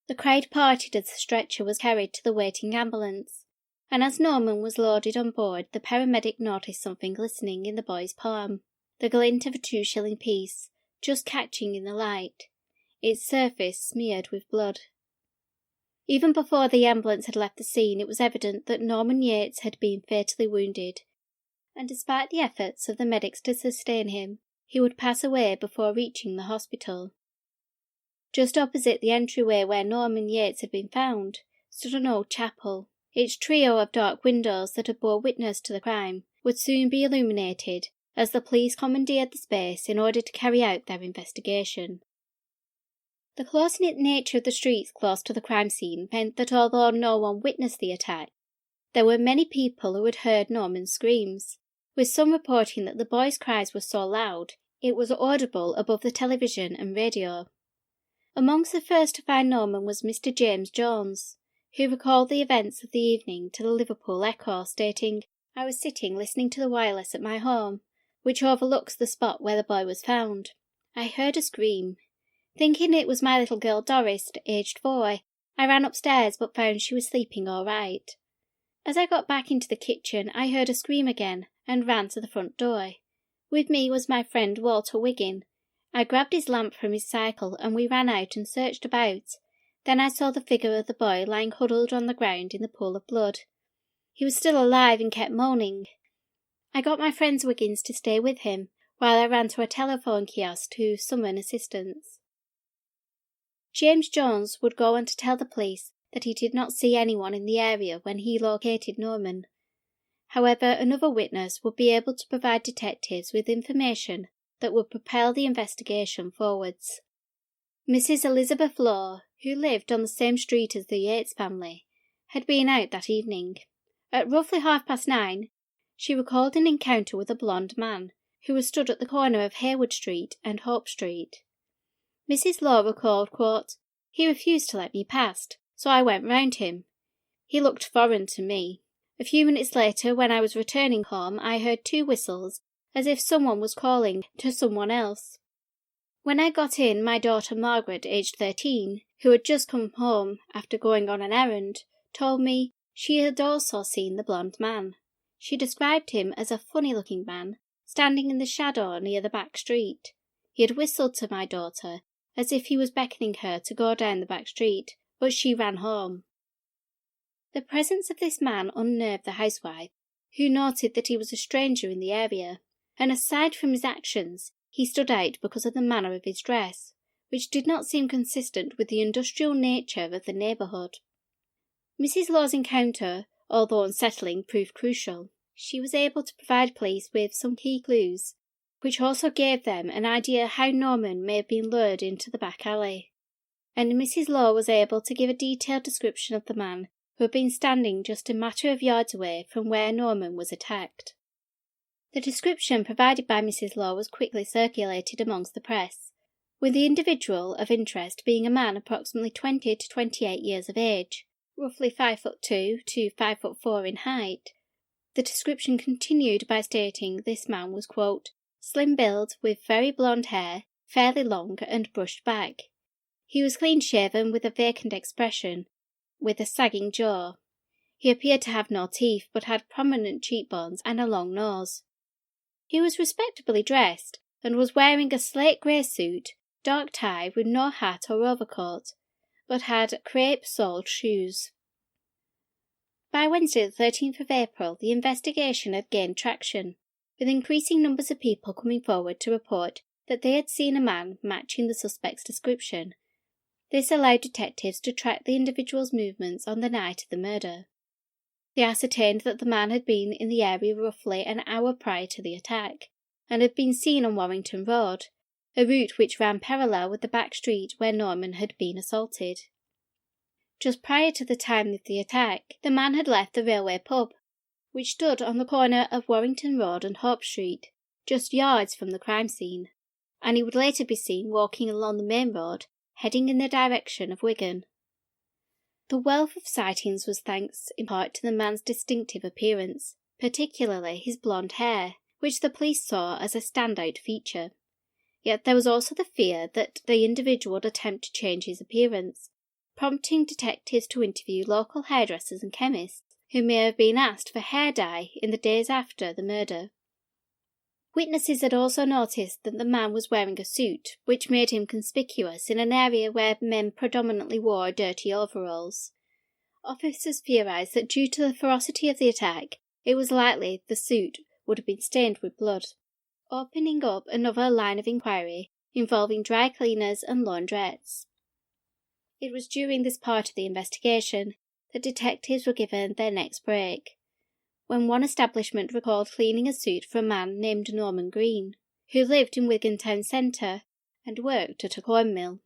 The crowd parted as the stretcher was carried to the waiting ambulance, and as Norman was loaded on board, the paramedic noticed something glistening in the boy's palm, the glint of a 2-shilling piece, just catching in the light, its surface smeared with blood. Even before the ambulance had left the scene, it was evident that Norman Yates had been fatally wounded, and despite the efforts of the medics to sustain him, he would pass away before reaching the hospital. Just opposite the entryway where Norman Yates had been found stood an old chapel. Its trio of dark windows that had bore witness to the crime would soon be illuminated as the police commandeered the space in order to carry out their investigation. The close-knit nature of the streets close to the crime scene meant that although no one witnessed the attack, there were many people who had heard Norman's screams, with some reporting that the boy's cries were so loud it was audible above the television and radio. Amongst the first to find Norman was Mr. James Jones, who recalled the events of the evening to the Liverpool Echo, stating, "I was sitting listening to the wireless at my home, which overlooks the spot where the boy was found. I heard a scream. Thinking it was my little girl Doris, aged 4, I ran upstairs but found she was sleeping all right. As I got back into the kitchen, I heard a scream again and ran to the front door. With me was my friend Walter Wigan. I grabbed his lamp from his cycle and we ran out and searched about. Then I saw the figure of the boy lying huddled on the ground in the pool of blood. He was still alive and kept moaning. I got my friend Wiggins to stay with him, while I ran to a telephone kiosk to summon assistance." James Jones would go on to tell the police that he did not see anyone in the area when he located Norman. However, another witness would be able to provide detectives with information that would propel the investigation forwards. Mrs. Elizabeth Law, who lived on the same street as the Yates family, had been out that evening. At roughly 9:30, she recalled an encounter with a blonde man who was stood at the corner of Hayward Street and Hope Street. Mrs. Law recalled, quote, "He refused to let me past, so I went round him. He looked foreign to me. A few minutes later, when I was returning home, I heard 2 whistles, as if someone was calling to someone else. When I got in, my daughter Margaret, aged 13, who had just come home after going on an errand, told me she had also seen the blonde man. She described him as a funny-looking man, standing in the shadow near the back street. He had whistled to my daughter, as if he was beckoning her to go down the back street, but she ran home." The presence of this man unnerved the housewife, who noted that he was a stranger in the area, and aside from his actions, he stood out because of the manner of his dress, which did not seem consistent with the industrial nature of the neighbourhood. Mrs. Law's encounter, although unsettling, proved crucial. She was able to provide police with some key clues, which also gave them an idea how Norman may have been lured into the back alley. And Mrs. Law was able to give a detailed description of the man who had been standing just a matter of yards away from where Norman was attacked. The description provided by Mrs. Law was quickly circulated amongst the press, with the individual of interest being a man approximately 20 to 28 years of age, roughly 5'2" to 5'4" in height. The description continued by stating this man was, quote, "slim build with very blonde hair, fairly long and brushed back. He was clean-shaven with a vacant expression, with a sagging jaw. He appeared to have no teeth, but had prominent cheekbones and a long nose. He was respectably dressed, and was wearing a slate-grey suit, dark tie with no hat or overcoat, but had crepe-soled shoes." By Wednesday the 13th of April, the investigation had gained traction, with increasing numbers of people coming forward to report that they had seen a man matching the suspect's description. This allowed detectives to track the individual's movements on the night of the murder. They ascertained that the man had been in the area roughly an hour prior to the attack, and had been seen on Warrington Road, a route which ran parallel with the back street where Norman had been assaulted. Just prior to the time of the attack, the man had left the railway pub, which stood on the corner of Warrington Road and Hope Street, just yards from the crime scene, and he would later be seen walking along the main road, heading in the direction of Wigan. The wealth of sightings was thanks in part to the man's distinctive appearance, particularly his blonde hair, which the police saw as a standout feature. Yet there was also the fear that the individual would attempt to change his appearance, prompting detectives to interview local hairdressers and chemists who may have been asked for hair dye in the days after the murder. Witnesses had also noticed that the man was wearing a suit, which made him conspicuous in an area where men predominantly wore dirty overalls. Officers theorised that due to the ferocity of the attack, it was likely the suit would have been stained with blood, opening up another line of inquiry involving dry cleaners and laundrettes. It was during this part of the investigation that detectives were given their next break, when one establishment recalled cleaning a suit for a man named Norman Green, who lived in Wigan town centre and worked at a corn mill.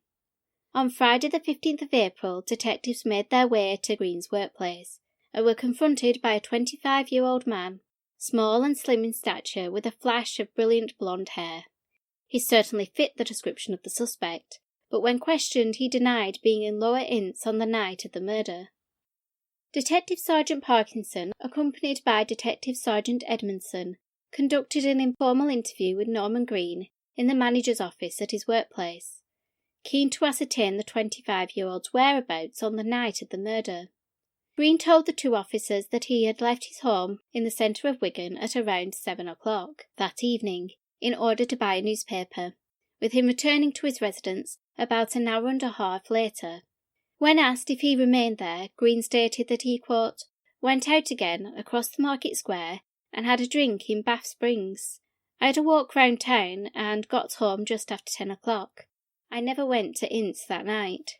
On Friday the 15th of April, detectives made their way to Green's workplace and were confronted by a 25-year-old man, small and slim in stature with a flash of brilliant blonde hair. He certainly fit the description of the suspect, but when questioned he denied being in Lower Ince on the night of the murder. Detective Sergeant Parkinson, accompanied by Detective Sergeant Edmondson, conducted an informal interview with Norman Green in the manager's office at his workplace, keen to ascertain the 25-year-old's whereabouts on the night of the murder. Green told the 2 officers that he had left his home in the centre of Wigan at around 7 o'clock that evening in order to buy a newspaper, with him returning to his residence about an hour and a half later. When asked if he remained there, Green stated that he, quote, "went out again across the market square and had a drink in Bath Springs. I had a walk round town and got home just after 10 o'clock. I never went to Ince that night."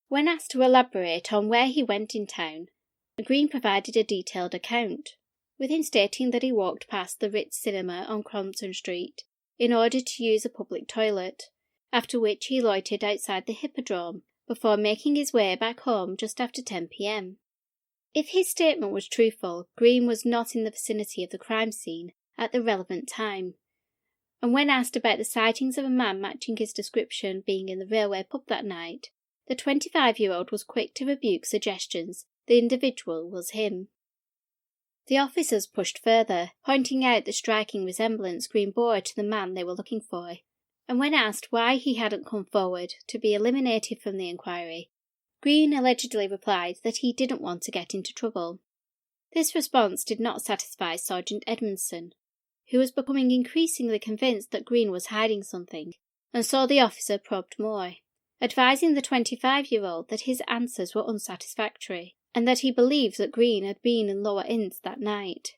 When asked to elaborate on where he went in town, Green provided a detailed account, with him stating that he walked past the Ritz Cinema on Crompton Street, in order to use a public toilet, after which he loitered outside the Hippodrome before making his way back home just after 10 p.m. If his statement was truthful, Green was not in the vicinity of the crime scene at the relevant time, and when asked about the sightings of a man matching his description being in the railway pub that night, the 25-year-old was quick to rebuke suggestions the individual was him. The officers pushed further, pointing out the striking resemblance Green bore to the man they were looking for, and when asked why he hadn't come forward to be eliminated from the inquiry, Green allegedly replied that he didn't want to get into trouble. This response did not satisfy Sergeant Edmondson, who was becoming increasingly convinced that Green was hiding something, and so the officer probed more, advising the 25-year-old that his answers were unsatisfactory, and that he believed that Green had been in Lower Inns that night.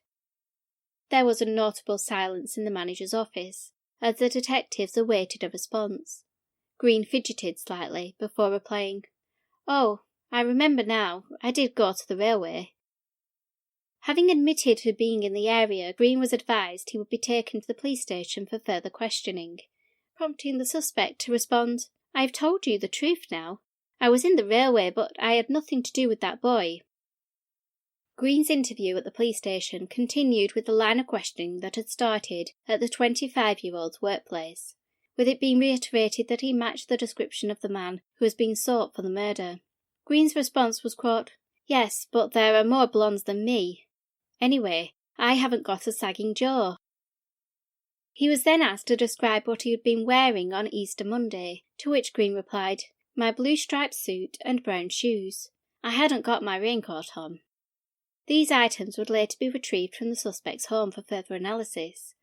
There was a notable silence in the manager's office, as the detectives awaited a response. Green fidgeted slightly before replying, "Oh, I remember now, I did go to the railway." Having admitted to being in the area, Green was advised he would be taken to the police station for further questioning, prompting the suspect to respond, "I've told you the truth now. I was in the railway, but I had nothing to do with that boy." Green's interview at the police station continued with the line of questioning that had started at the 25-year-old's workplace, with it being reiterated that he matched the description of the man who was being sought for the murder. Green's response was, quote, "Yes, but there are more blondes than me. Anyway, I haven't got a sagging jaw." He was then asked to describe what he had been wearing on Easter Monday, to which Green replied, "My blue striped suit and brown shoes. I hadn't got my raincoat on." These items would later be retrieved from the suspect's home for further analysis.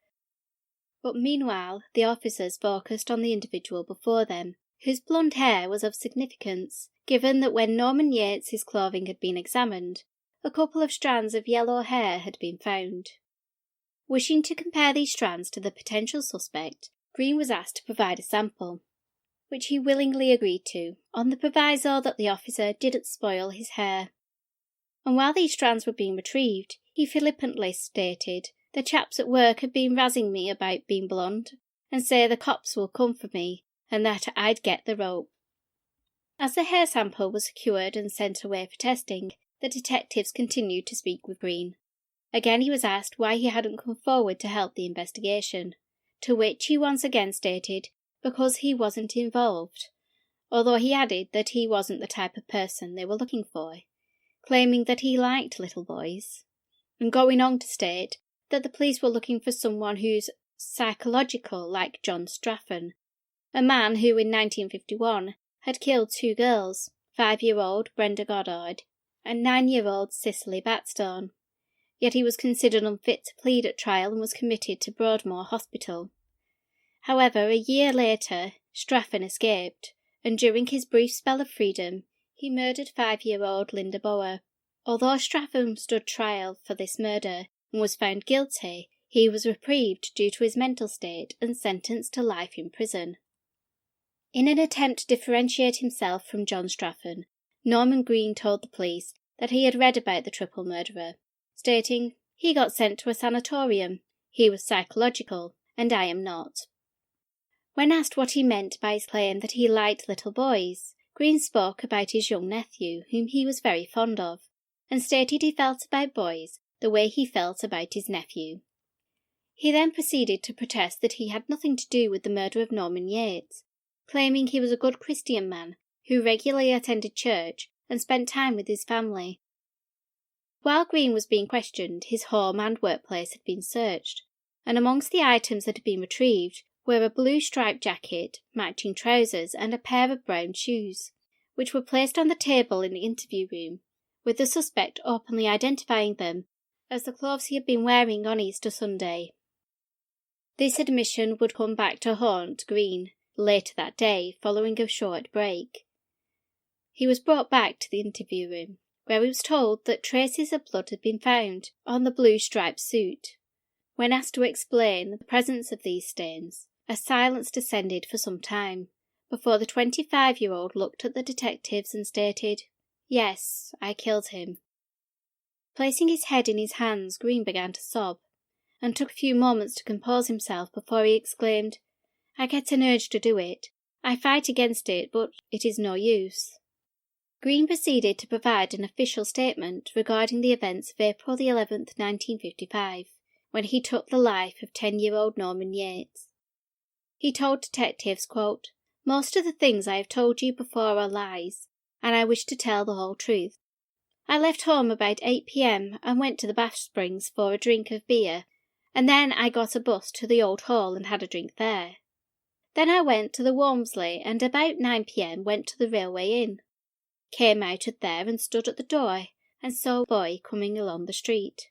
But meanwhile, the officers focused on the individual before them, whose blonde hair was of significance, given that when Norman Yates's clothing had been examined, a couple of strands of yellow hair had been found. Wishing to compare these strands to the potential suspect, Green was asked to provide a sample, which he willingly agreed to, on the proviso that the officer didn't spoil his hair. And while these strands were being retrieved, he flippantly stated, "The chaps at work have been razzing me about being blonde, and say the cops will come for me, and that I'd get the rope." As the hair sample was secured and sent away for testing, the detectives continued to speak with Green. Again he was asked why he hadn't come forward to help the investigation, to which he once again stated because he wasn't involved, although he added that he wasn't the type of person they were looking for, claiming that he liked little boys, and going on to state that the police were looking for someone who's psychological like John Straffen, a man who in 1951 had killed 2 girls, 5-year-old Brenda Goddard and 9-year-old Cicely Batstone, yet he was considered unfit to plead at trial and was committed to Broadmoor Hospital. However, a year later, Straffen escaped, and during his brief spell of freedom, he murdered 5-year-old Linda Bower. Although Straffen stood trial for this murder and was found guilty, he was reprieved due to his mental state and sentenced to life in prison. In an attempt to differentiate himself from John Straffen, Norman Green told the police that he had read about the triple murderer, stating, "He got sent to a sanatorium. He was psychological, and I am not." When asked what he meant by his claim that he liked little boys, Green spoke about his young nephew, whom he was very fond of, and stated he felt about boys the way he felt about his nephew. He then proceeded to protest that he had nothing to do with the murder of Norman Yates, claiming he was a good Christian man who regularly attended church and spent time with his family. While Green was being questioned, his home and workplace had been searched, and amongst the items that had been retrieved were a blue striped jacket, matching trousers, and a pair of brown shoes, which were placed on the table in the interview room, with the suspect openly identifying them as the clothes he had been wearing on Easter Sunday. This admission would come back to haunt Green later that day, following a short break. He was brought back to the interview room, where he was told that traces of blood had been found on the blue striped suit. When asked to explain the presence of these stains, a silence descended for some time, before the 25-year-old looked at the detectives and stated, "Yes, I killed him." Placing his head in his hands, Green began to sob, and took a few moments to compose himself before he exclaimed, "I get an urge to do it. I fight against it, but it is no use." Green proceeded to provide an official statement regarding the events of April the 11th, 1955, when he took the life of 10-year-old Norman Yates. He told detectives, quote, "Most of the things I have told you before are lies, and I wish to tell the whole truth. I left home about 8 p.m. and went to the Bath Springs for a drink of beer, and then I got a bus to the Old Hall and had a drink there. Then I went to the Walmsley and about 9 p.m. went to the Railway Inn. Came out of there and stood at the door and saw a boy coming along the street.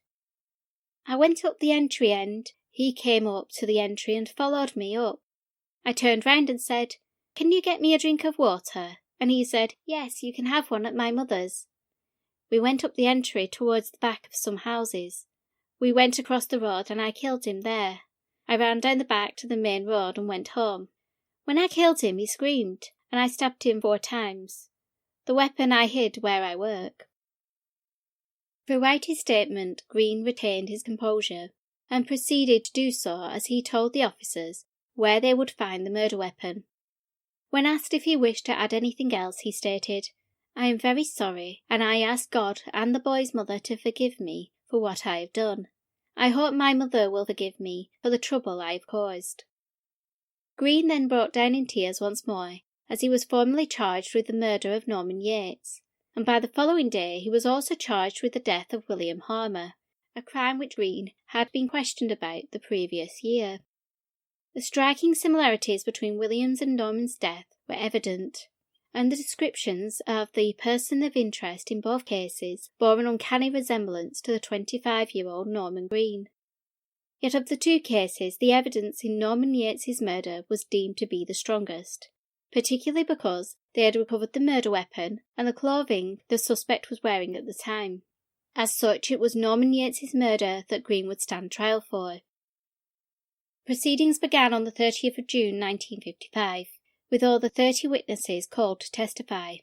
I went up the entry and he came up to the entry and followed me up. I turned round and said, 'Can you get me a drink of water?' And he said, 'Yes, you can have one at my mother's.' We went up the entry towards the back of some houses. We went across the road and I killed him there. I ran down the back to the main road and went home. When I killed him, he screamed, and I stabbed him 4 times. The weapon I hid where I work." Throughout his statement, Green retained his composure, and proceeded to do so as he told the officers where they would find the murder weapon. When asked if he wished to add anything else, he stated, "I am very sorry, and I ask God and the boy's mother to forgive me for what I have done. I hope my mother will forgive me for the trouble I have caused." Green then broke down in tears once more, as he was formally charged with the murder of Norman Yates, and by the following day he was also charged with the death of William Harmer, a crime which Green had been questioned about the previous year. The striking similarities between William's and Norman's death were evident, and the descriptions of the person of interest in both cases bore an uncanny resemblance to the 25-year-old Norman Green. Yet of the two cases, the evidence in Norman Yates's murder was deemed to be the strongest, particularly because they had recovered the murder weapon and the clothing the suspect was wearing at the time. As such, it was Norman Yates's murder that Green would stand trial for. Proceedings began on the 30th of June 1955, with all the 30 witnesses called to testify,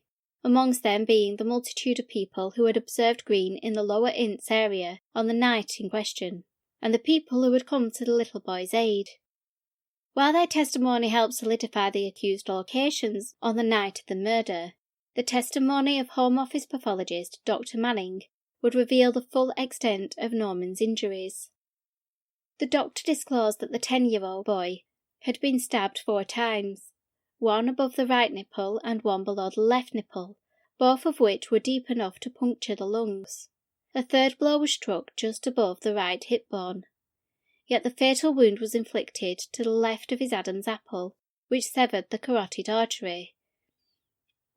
amongst them being the multitude of people who had observed Green in the Lower Ince area on the night in question, and the people who had come to the little boy's aid. While their testimony helped solidify the accused locations on the night of the murder, the testimony of Home Office pathologist Dr. Manning would reveal the full extent of Norman's injuries. The doctor disclosed that the 10-year-old boy had been stabbed 4 times, one above the right nipple and one below the left nipple, both of which were deep enough to puncture the lungs. A third blow was struck just above the right hip bone. Yet the fatal wound was inflicted to the left of his Adam's apple, which severed the carotid artery.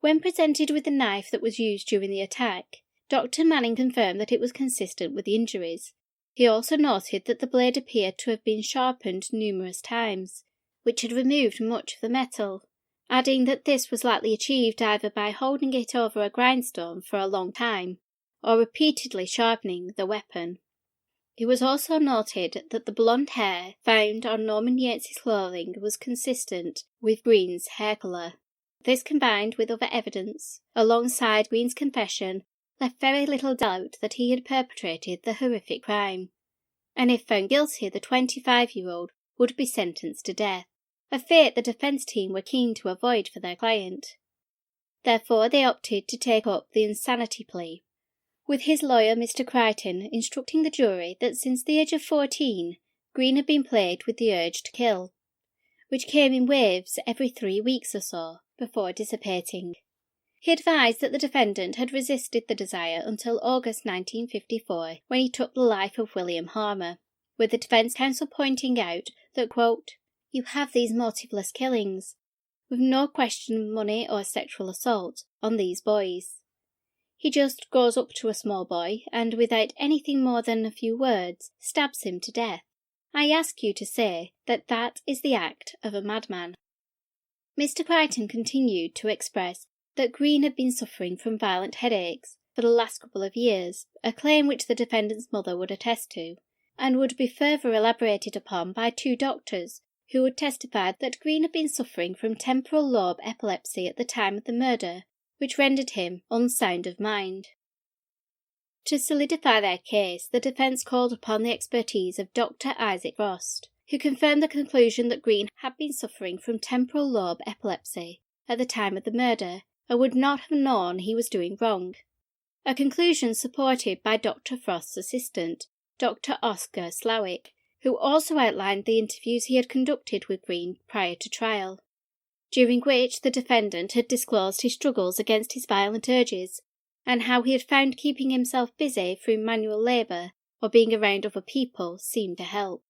When presented with the knife that was used during the attack, Dr. Manning confirmed that it was consistent with the injuries. He also noted that the blade appeared to have been sharpened numerous times, which had removed much of the metal, adding that this was likely achieved either by holding it over a grindstone for a long time, or repeatedly sharpening the weapon. It was also noted that the blonde hair found on Norman Yates's clothing was consistent with Green's hair colour. This, combined with other evidence, alongside Green's confession, left very little doubt that he had perpetrated the horrific crime, and if found guilty, the 25-year-old would be sentenced to death, a fate the defence team were keen to avoid for their client. Therefore they opted to take up the insanity plea, with his lawyer Mr. Crichton instructing the jury that since the age of 14, Green had been plagued with the urge to kill, which came in waves every 3 weeks or so, before dissipating. He advised that the defendant had resisted the desire until August 1954, when he took the life of William Harmer, with the defence counsel pointing out that, quote, "You have these motiveless killings, with no question of money or sexual assault, on these boys. He just goes up to a small boy and, without anything more than a few words, stabs him to death. I ask you to say that that is the act of a madman." Mr. Crichton continued to express that Green had been suffering from violent headaches for the last couple of years, a claim which the defendant's mother would attest to, and would be further elaborated upon by 2 doctors who would testify that Green had been suffering from temporal lobe epilepsy at the time of the murder, which rendered him unsound of mind. To solidify their case, the defence called upon the expertise of Dr. Isaac Frost, who confirmed the conclusion that Green had been suffering from temporal lobe epilepsy at the time of the murder and would not have known he was doing wrong, a conclusion supported by Dr. Frost's assistant, Dr. Oscar Slowick, who also outlined the interviews he had conducted with Green prior to trial, during which the defendant had disclosed his struggles against his violent urges and how he had found keeping himself busy through manual labour or being around other people seemed to help.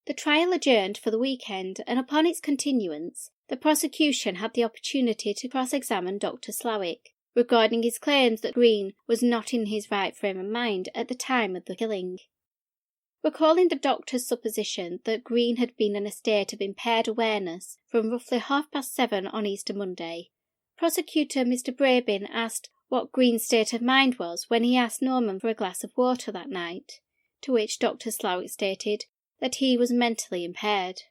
The trial adjourned for the weekend, and upon its continuance, the prosecution had the opportunity to cross-examine Dr. Slowick regarding his claims that Green was not in his right frame of mind at the time of the killing. Recalling the doctor's supposition that Green had been in a state of impaired awareness from roughly 7:30 on Easter Monday, prosecutor Mr. Brabin asked what Green's state of mind was when he asked Norman for a glass of water that night, to which Dr. Slowick stated that he was mentally impaired.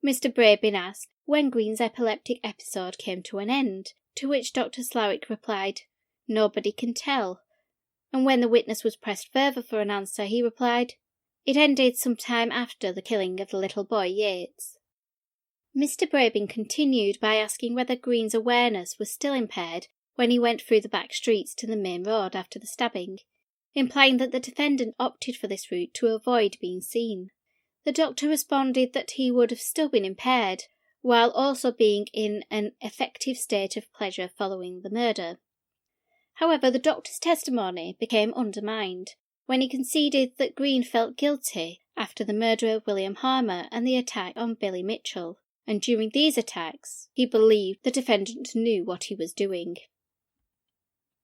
Mr. Brabin asked when Green's epileptic episode came to an end, to which Dr. Slowick replied, "Nobody can tell," and when the witness was pressed further for an answer, he replied, "It ended some time after the killing of the little boy Yates." Mr. Brabin continued by asking whether Green's awareness was still impaired when he went through the back streets to the main road after the stabbing, implying that the defendant opted for this route to avoid being seen. The doctor responded that he would have still been impaired, while also being in an effective state of pleasure following the murder. However, the doctor's testimony became undermined when he conceded that Green felt guilty after the murder of William Harmer and the attack on Billy Mitchell, and during these attacks he believed the defendant knew what he was doing.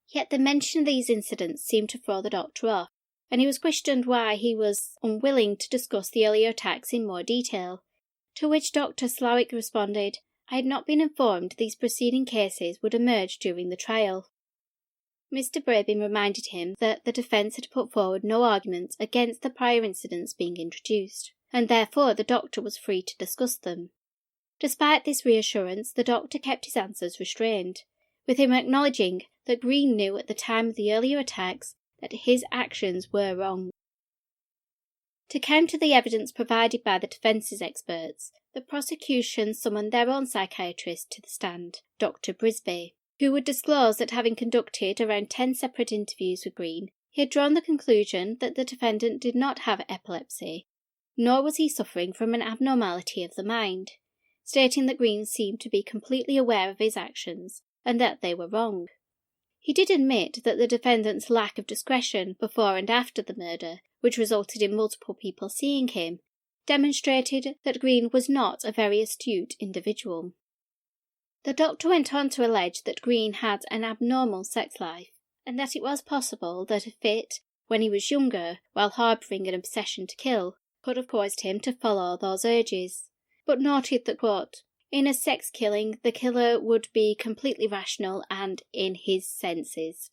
Yet the mention of these incidents seemed to throw the doctor off, and he was questioned why he was unwilling to discuss the earlier attacks in more detail, to which Dr. Slowick responded, "I had not been informed these preceding cases would emerge during the trial." Mr. Brabin reminded him that the defence had put forward no arguments against the prior incidents being introduced, and therefore the doctor was free to discuss them. Despite this reassurance, the doctor kept his answers restrained, with him acknowledging that Green knew at the time of the earlier attacks that his actions were wrong. To counter the evidence provided by the defence's experts, the prosecution summoned their own psychiatrist to the stand, Dr. Brisby, who would disclose that having conducted around 10 separate interviews with Green, he had drawn the conclusion that the defendant did not have epilepsy, nor was he suffering from an abnormality of the mind, stating that Green seemed to be completely aware of his actions and that they were wrong. He did admit that the defendant's lack of discretion before and after the murder, which resulted in multiple people seeing him, demonstrated that Green was not a very astute individual. The doctor went on to allege that Green had an abnormal sex life, and that it was possible that a fit, when he was younger, while harbouring an obsession to kill, could have caused him to follow those urges, but noted that, quote, "In a sex killing, the killer would be completely rational and in his senses."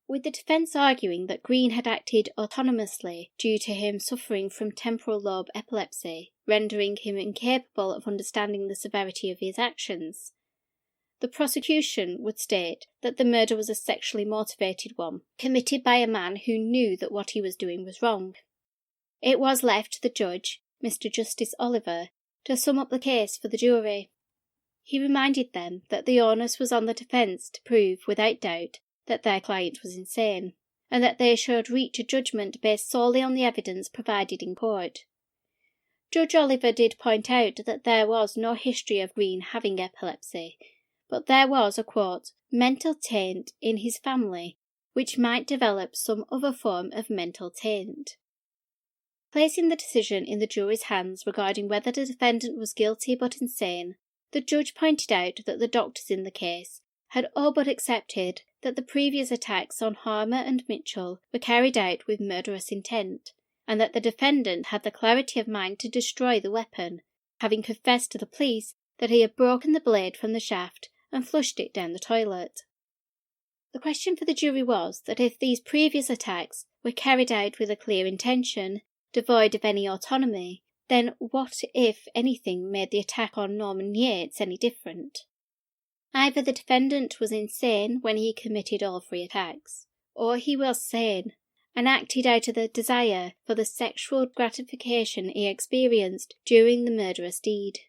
With the defence arguing that Green had acted autonomously due to him suffering from temporal lobe epilepsy, rendering him incapable of understanding the severity of his actions, the prosecution would state that the murder was a sexually motivated one, committed by a man who knew that what he was doing was wrong. It was left to the judge, Mr. Justice Oliver, to sum up the case for the jury. He reminded them that the onus was on the defence to prove without doubt that their client was insane, and that they should reach a judgment based solely on the evidence provided in court. Judge Oliver did point out that there was no history of Green having epilepsy, but there was a, quote, "mental taint in his family which might develop some other form of mental taint." Placing the decision in the jury's hands regarding whether the defendant was guilty but insane, the judge pointed out that the doctors in the case had all but accepted that the previous attacks on Harmer and Mitchell were carried out with murderous intent, and that the defendant had the clarity of mind to destroy the weapon, having confessed to the police that he had broken the blade from the shaft and flushed it down the toilet. The question for the jury was that if these previous attacks were carried out with a clear intention, devoid of any autonomy, then what, if anything, made the attack on Norman Yates any different? Either the defendant was insane when he committed all 3 attacks, or he was sane, and acted out of the desire for the sexual gratification he experienced during the murderous deed.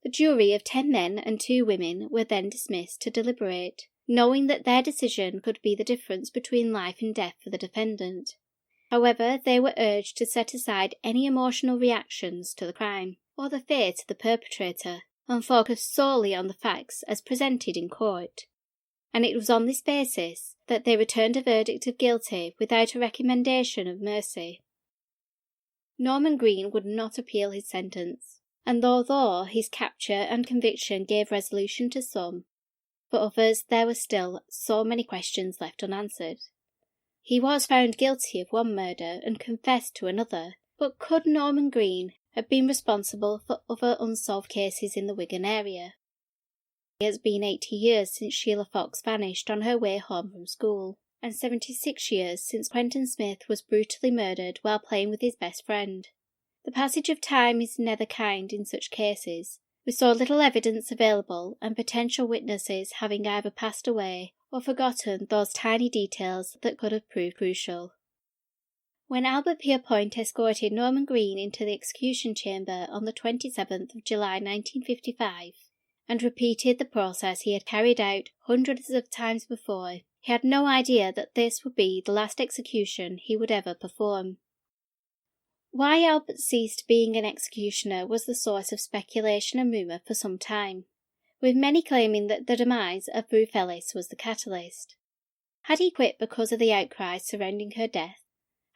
The jury of 10 men and 2 women were then dismissed to deliberate, knowing that their decision could be the difference between life and death for the defendant. However, they were urged to set aside any emotional reactions to the crime, or the fate of the perpetrator, and focus solely on the facts as presented in court. And it was on this basis that they returned a verdict of guilty without a recommendation of mercy. Norman Green would not appeal his sentence, and although his capture and conviction gave resolution to some, for others there were still so many questions left unanswered. He was found guilty of one murder and confessed to another, but could Norman Green have been responsible for other unsolved cases in the Wigan area? It has been 80 years since Sheila Fox vanished on her way home from school, and 76 years since Quentin Smith was brutally murdered while playing with his best friend. The passage of time is never kind in such cases, with so little evidence available and potential witnesses having either passed away or forgotten those tiny details that could have proved crucial. When Albert Pierrepoint escorted Norman Green into the execution chamber on the 27th of July 1955, and repeated the process he had carried out hundreds of times before, he had no idea that this would be the last execution he would ever perform. Why Albert ceased being an executioner was the source of speculation and rumour for some time, with many claiming that the demise of Ruth Ellis was the catalyst. Had he quit because of the outcry surrounding her death?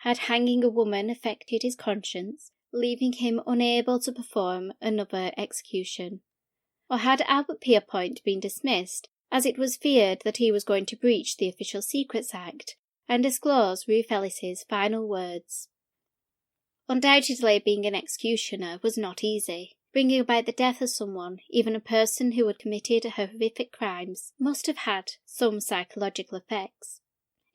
Had hanging a woman affected his conscience, leaving him unable to perform another execution? Or had Albert Pierrepoint been dismissed, as it was feared that he was going to breach the Official Secrets Act and disclose Ruth Ellis's final words? Undoubtedly, being an executioner was not easy. Bringing about the death of someone, even a person who had committed horrific crimes, must have had some psychological effects.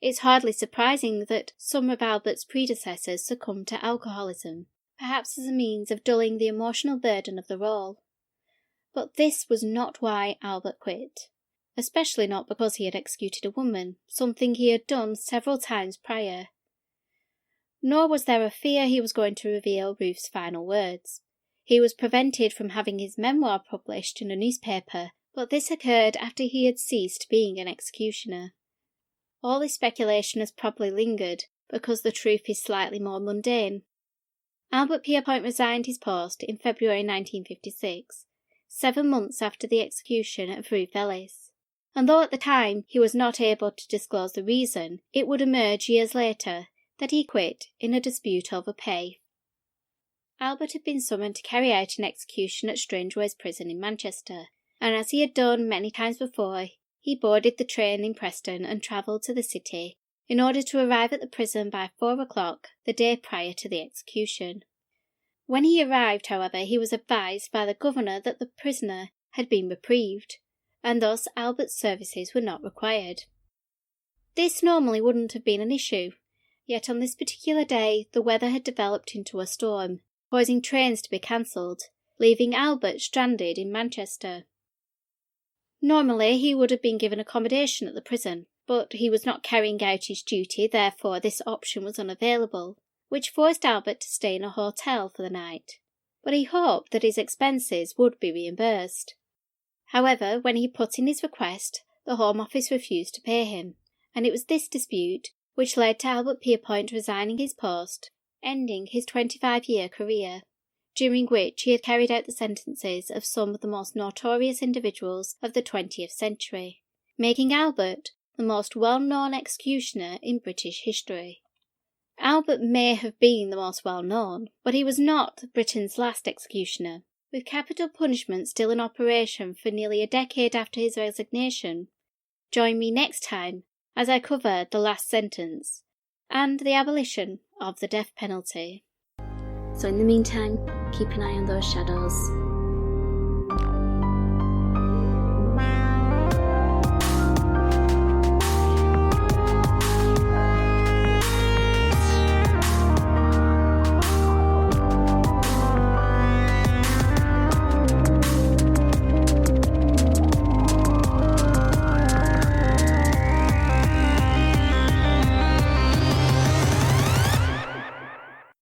It's hardly surprising that some of Albert's predecessors succumbed to alcoholism, perhaps as a means of dulling the emotional burden of the role. But this was not why Albert quit, especially not because he had executed a woman, something he had done several times prior. Nor was there a fear he was going to reveal Ruth's final words. He was prevented from having his memoir published in a newspaper, but this occurred after he had ceased being an executioner. All this speculation has probably lingered, because the truth is slightly more mundane. Albert Pierrepoint resigned his post in February 1956, 7 months after the execution of Ruth Ellis, and though at the time he was not able to disclose the reason, it would emerge years later that he quit in a dispute over pay. Albert had been summoned to carry out an execution at Strangeways Prison in Manchester, and as he had done many times before, he boarded the train in Preston and travelled to the city in order to arrive at the prison by 4 o'clock the day prior to the execution. When he arrived, however, he was advised by the governor that the prisoner had been reprieved, and thus Albert's services were not required. This normally wouldn't have been an issue, yet on this particular day the weather had developed into a storm, causing trains to be cancelled, leaving Albert stranded in Manchester. Normally he would have been given accommodation at the prison, but he was not carrying out his duty, therefore this option was unavailable, which forced Albert to stay in a hotel for the night. But he hoped that his expenses would be reimbursed. However, when he put in his request, the Home Office refused to pay him, and it was this dispute which led to Albert Pierrepoint resigning his post, ending his 25-year career, during which he had carried out the sentences of some of the most notorious individuals of the 20th century, making Albert the most well-known executioner in British history. Albert may have been the most well-known, but he was not Britain's last executioner. With capital punishment still in operation for nearly a decade after his resignation, join me next time as I cover the last sentence and the abolition of the death penalty. So in the meantime, keep an eye on those shadows.